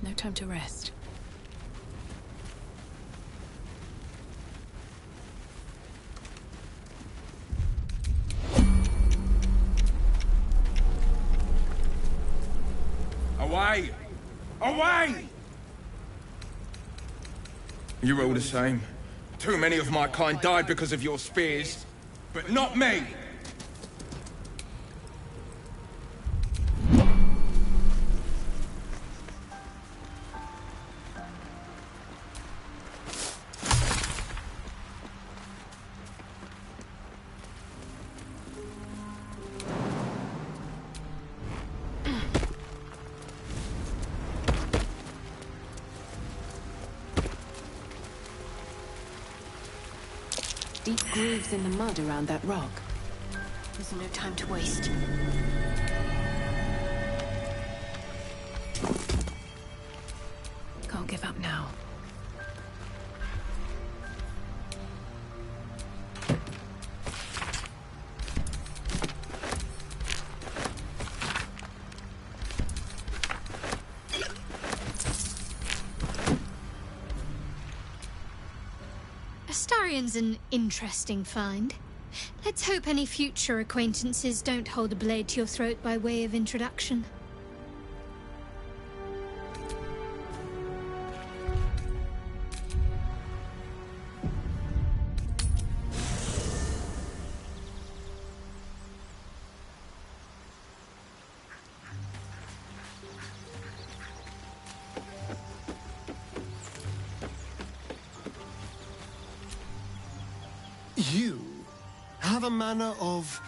No time to rest. Away! Away! You're all the same. Too many of my kind died because of your spears, but not me! Deep grooves in the mud around that rock. There's no time to waste. Can't give up now. Astarion's an interesting find. Let's hope any future acquaintances don't hold a blade to your throat by way of introduction. You have a manner of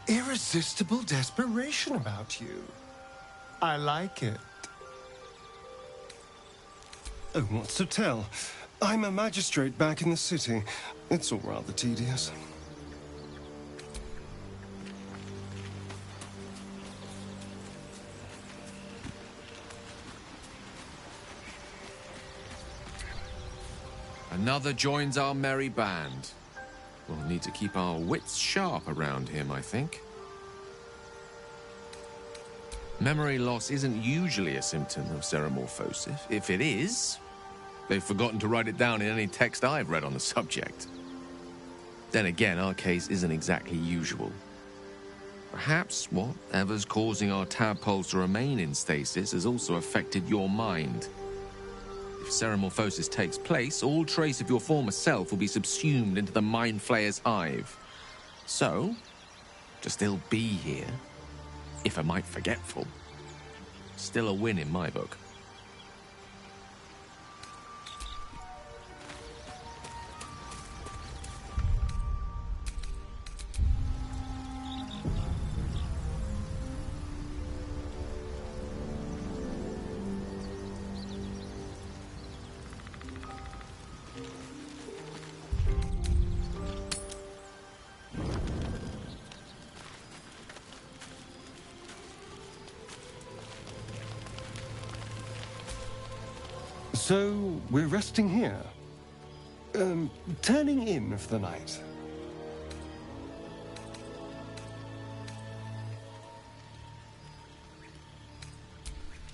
irresistible desperation about you. I like it. Oh, what's to tell? I'm a magistrate back in the city. It's all rather tedious. Another joins our merry band. We'll need to keep our wits sharp around him, I think. Memory loss isn't usually a symptom of ceremorphosis. If it is, they've forgotten to write it down in any text I've read on the subject. Then again, our case isn't exactly usual. Perhaps whatever's causing our tadpoles to remain in stasis has also affected your mind. If ceremorphosis takes place, all trace of your former self will be subsumed into the Mind Flayer's hive. So, to still be here, if a mite forgetful, still a win in my book. So, we're resting here. Turning in for the night.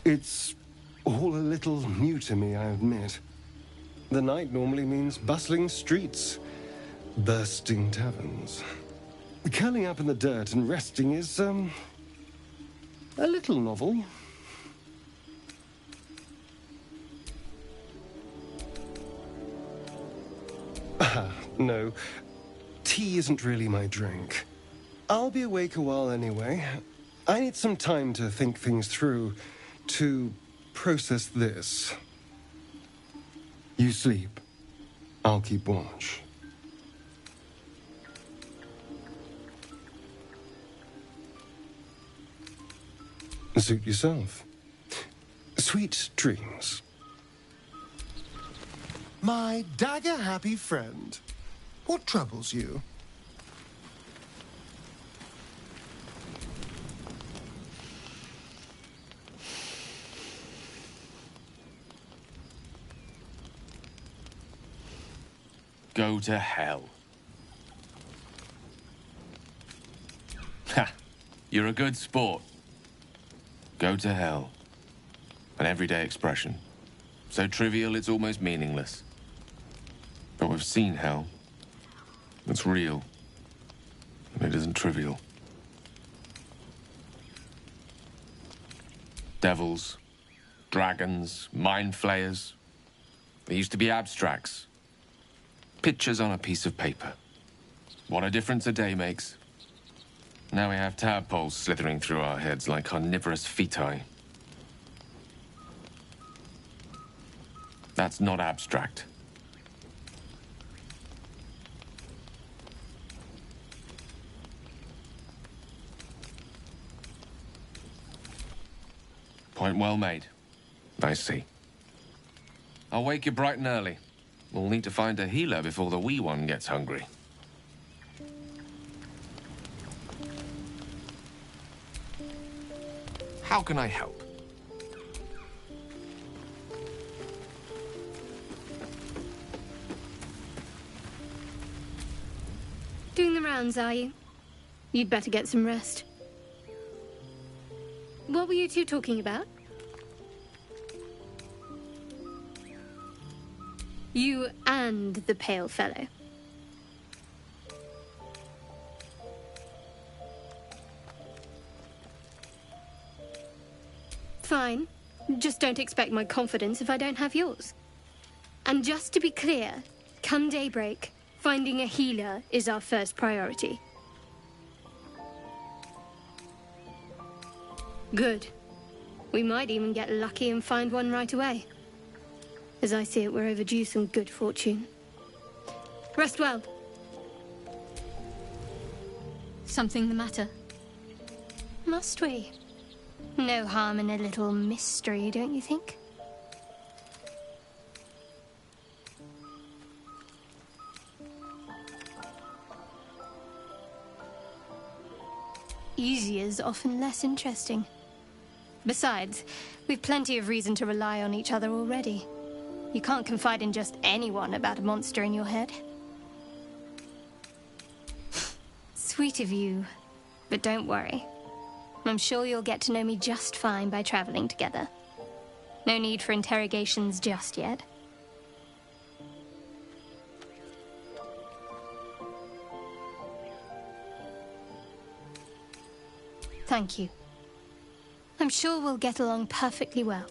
It's all a little new to me, I admit. The night normally means bustling streets, bursting taverns. Curling up in the dirt and resting is, a little novel. No. Tea isn't really my drink. I'll be awake a while anyway. I need some time to think things through, to process this. You sleep. I'll keep watch. Suit yourself. Sweet dreams. My dagger-happy friend. What troubles you? Go to hell. Ha! You're a good sport. Go to hell. An everyday expression. So trivial it's almost meaningless. But we've seen hell. It's real. And it isn't trivial. Devils, dragons, mind flayers. They used to be abstracts. Pictures on a piece of paper. What a difference a day makes. Now we have tadpoles slithering through our heads like carnivorous feti. That's not abstract. Point well made. I see. I'll wake you bright and early. We'll need to find a healer before the wee one gets hungry. How can I help? Doing the rounds, are you? You'd better get some rest. What were you two talking about? You and the pale fellow. Fine. Just don't expect my confidence if I don't have yours. And just to be clear, come daybreak, finding a healer is our first priority. Good. We might even get lucky and find one right away. As I see it, we're overdue some good fortune. Rest well. Something the matter? Must we? No harm in a little mystery, don't you think? Easier's often less interesting. Besides, we've plenty of reason to rely on each other already. You can't confide in just anyone about a monster in your head. Sweet of you, but don't worry. I'm sure you'll get to know me just fine by traveling together. No need for interrogations just yet. Thank you. I'm sure we'll get along perfectly well.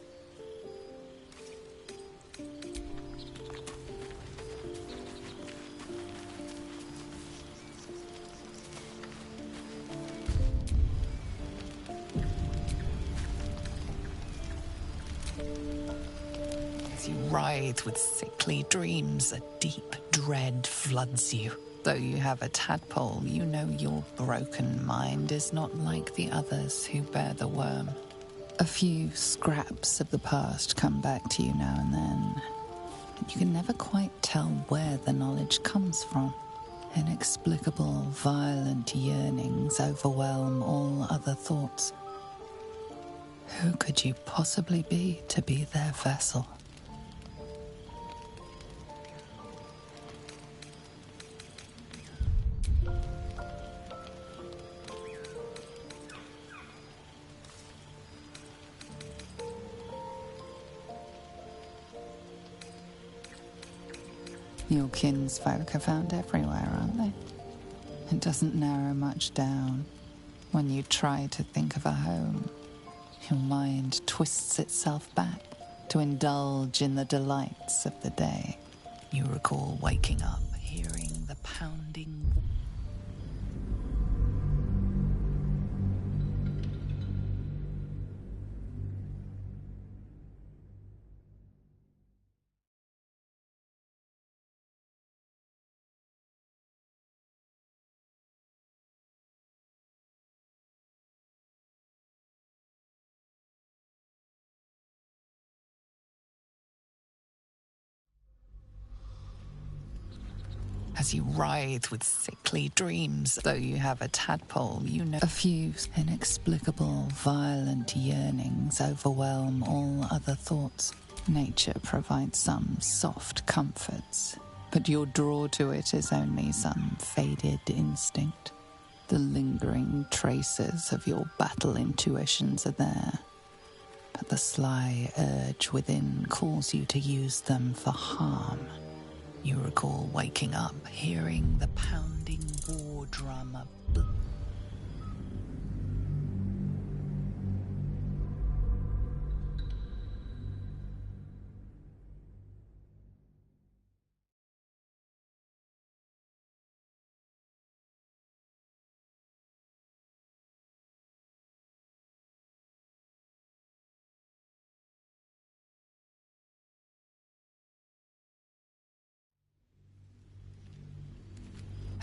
As you writhe with sickly dreams, a deep dread floods you. Though you have a tadpole, you know your broken mind is not like the others who bear the worm. A few scraps of the past come back to you now and then. You can never quite tell where the knowledge comes from. Inexplicable, violent yearnings overwhelm all other thoughts. Who could you possibly be to be their vessel? Your kinsfolk are found everywhere, aren't they? It doesn't narrow much down. When you try to think of a home, your mind twists itself back to indulge in the delights of the day. You recall waking up, hearing the pounding. As you writhe with sickly dreams, though you have a tadpole, you know a few inexplicable, violent yearnings overwhelm all other thoughts. Nature provides some soft comforts, but your draw to it is only some faded instinct. The lingering traces of your battle intuitions are there, but the sly urge within calls you to use them for harm. You recall waking up, hearing the pounding war drum of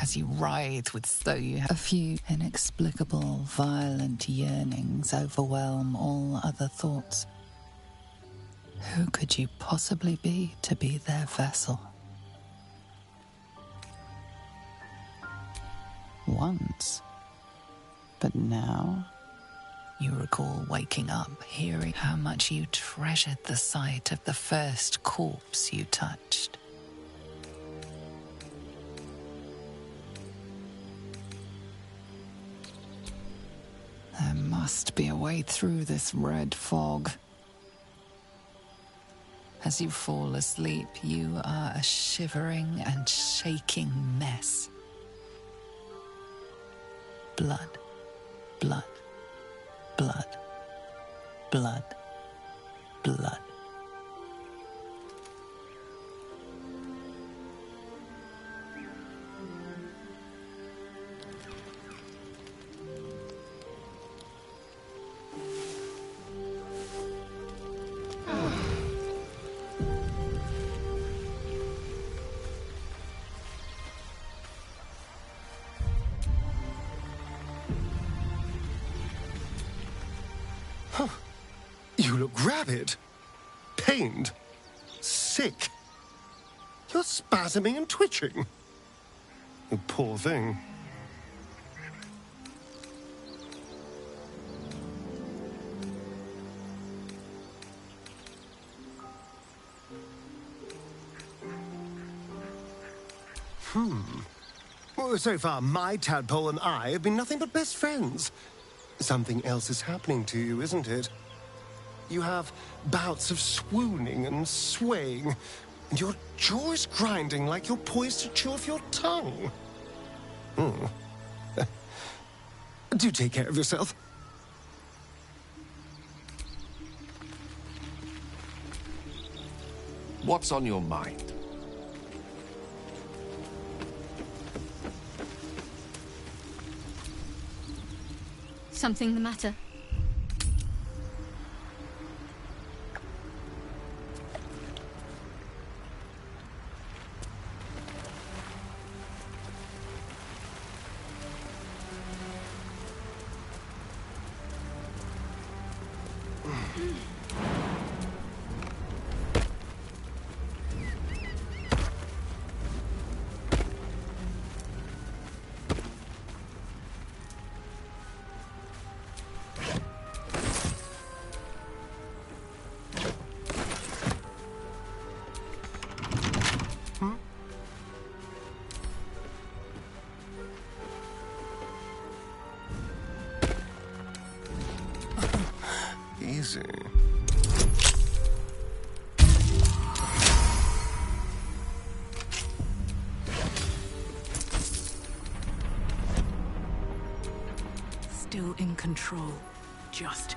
as you writhe with though you have a few inexplicable, violent yearnings overwhelm all other thoughts. Who could you possibly be to be their vessel? Once. But now, you recall waking up, hearing how much you treasured the sight of the first corpse you touched. There must be a way through this red fog. As you fall asleep, you are a shivering and shaking mess. Blood, blood, blood, blood, blood. You look rabid, pained, sick. You're spasming and twitching. You poor thing. Well, so far, my tadpole and I have been nothing but best friends. Something else is happening to you, isn't it? You have bouts of swooning and swaying, and your jaw is grinding like you're poised to chew off your tongue. Do take care of yourself. What's on your mind? Something the matter? still in control. Just...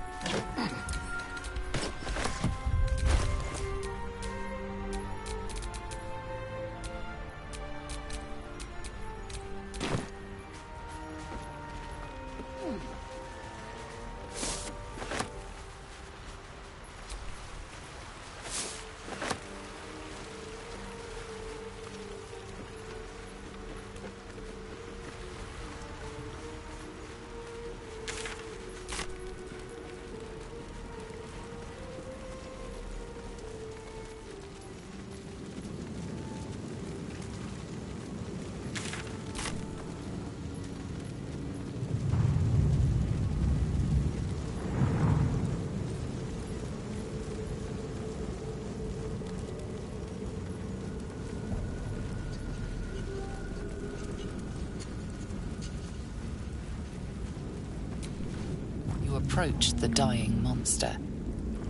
Approach the dying monster.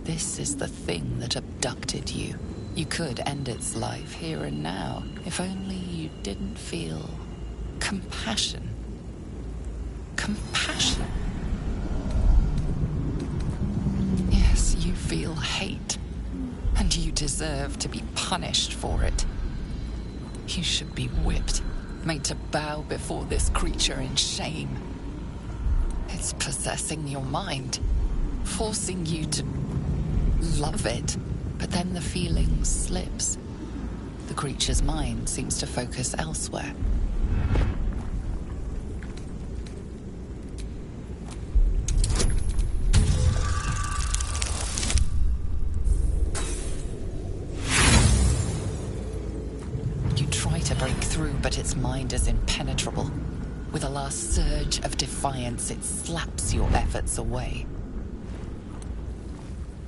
This is the thing that abducted you. You could end its life here and now, if only you didn't feel compassion. Compassion. Yes, you feel hate, and you deserve to be punished for it. You should be whipped, made to bow before this creature in shame. It's possessing your mind, forcing you to love it, but then the feeling slips. The creature's mind seems to focus elsewhere. You try to break through, but its mind is impenetrable. With a last surge of defiance, it slaps your efforts away.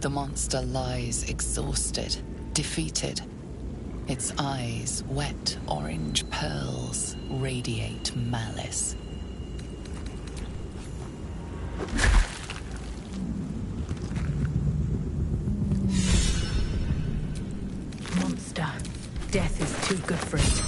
The monster lies exhausted, defeated. Its eyes, wet orange pearls, radiate malice. Monster. Death is too good for it.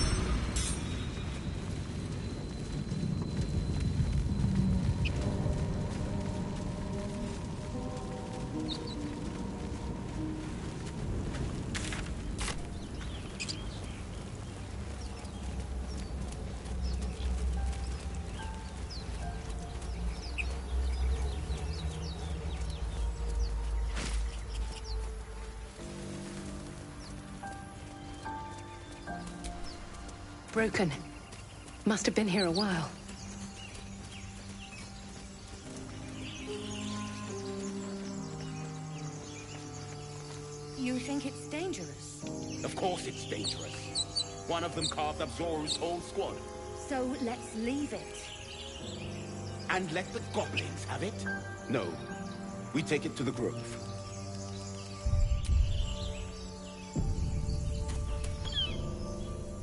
Broken. Must have been here a while. You think it's dangerous? Of course it's dangerous. One of them carved up Zoru's whole squad. So let's leave it. And let the goblins have it? No. We take it to the grove.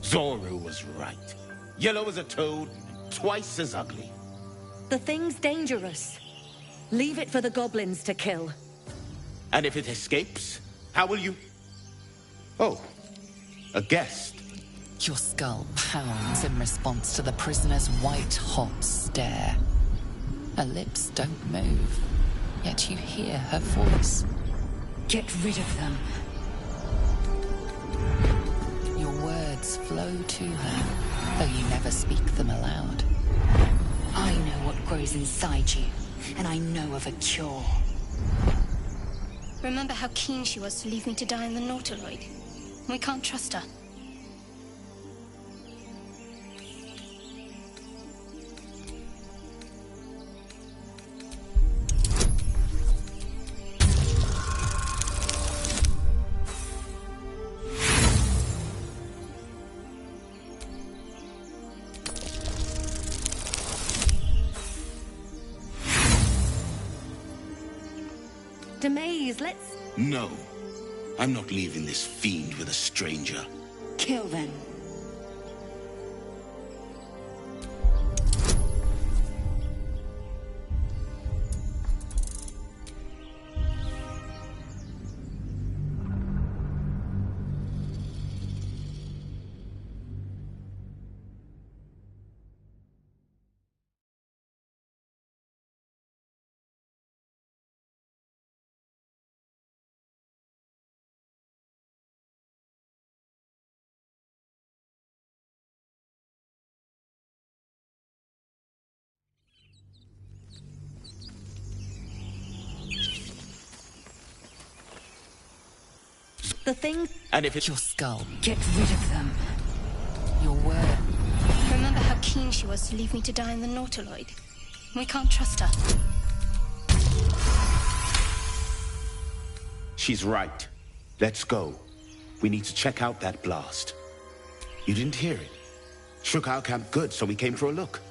Zoru was right. Yellow as a toad, twice as ugly. The thing's dangerous. Leave it for the goblins to kill. And if it escapes, how will you... Oh, a guest. Your skull pounds in response to the prisoner's white-hot stare. Her lips don't move, yet you hear her voice. Get rid of them. Your words flow to her, though you never speak them aloud. I know what grows inside you, and I know of a cure. Remember how keen she was to leave me to die in the Nautiloid? We can't trust her. Demaze, let's... No. I'm not leaving this fiend with a stranger. Kill them. The thing... And if it's your skull. Get rid of them. Your word. Remember how keen she was to leave me to die in the Nautiloid? We can't trust her. She's right. Let's go. We need to check out that blast. You didn't hear it? Shook our camp good, so we came for a look.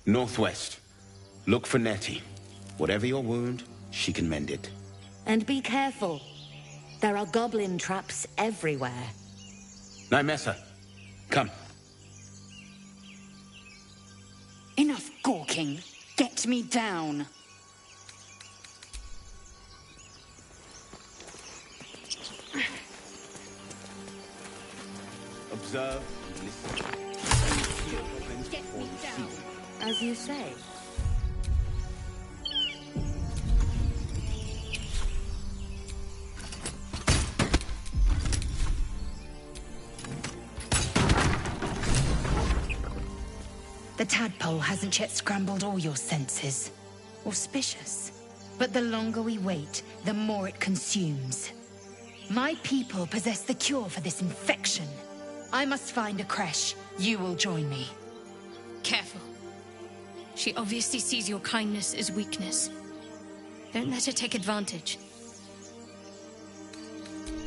Northwest. Look for Nettie. Whatever your wound, she can mend it. And be careful. There are goblin traps everywhere. Nymessa, come. Enough gawking. Get me down. Observe, listen. Get me down. As you say. The tadpole hasn't yet scrambled all your senses. Auspicious. But the longer we wait, the more it consumes. My people possess the cure for this infection. I must find a creche. You will join me. Careful. She obviously sees your kindness as weakness. Don't let her take advantage.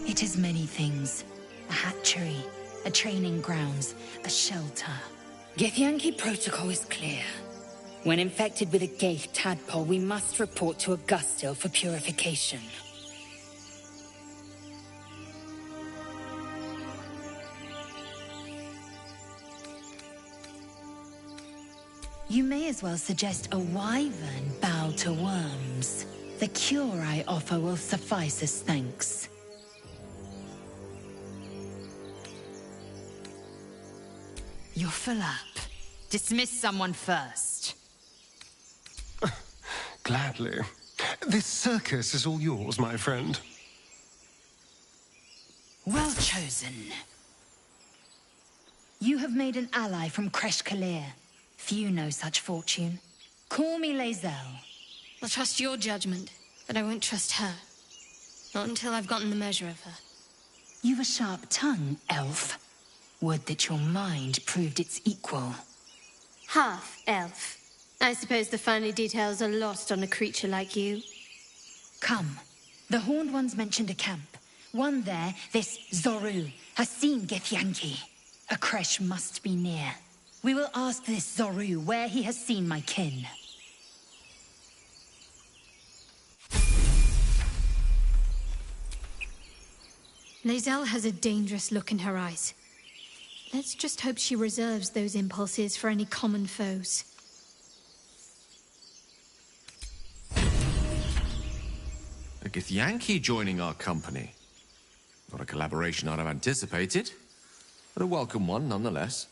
It is many things. A hatchery, a training grounds, a shelter. Githyanki protocol is clear. When infected with a Gaith tadpole, we must report to Augustil for purification. You may as well suggest a wyvern bow to worms. The cure I offer will suffice as thanks. You're full up. Dismiss someone first. Gladly. This circus is all yours, my friend. Well chosen. You have made an ally from Kresh Kalir. Few know such fortune. Call me Lae'zel. I'll trust your judgment, but I won't trust her. Not until I've gotten the measure of her. You've a sharp tongue, elf. Would that your mind proved its equal. Half elf. I suppose the finer details are lost on a creature like you. Come. The Horned Ones mentioned a camp. One there, this Zorru, has seen Githyanki. A creche must be near. We will ask this Zorru where he has seen my kin. Lae'zel has a dangerous look in her eyes. Let's just hope she reserves those impulses for any common foes. A Githyanki joining our company. Not a collaboration I'd have anticipated, but a welcome one nonetheless.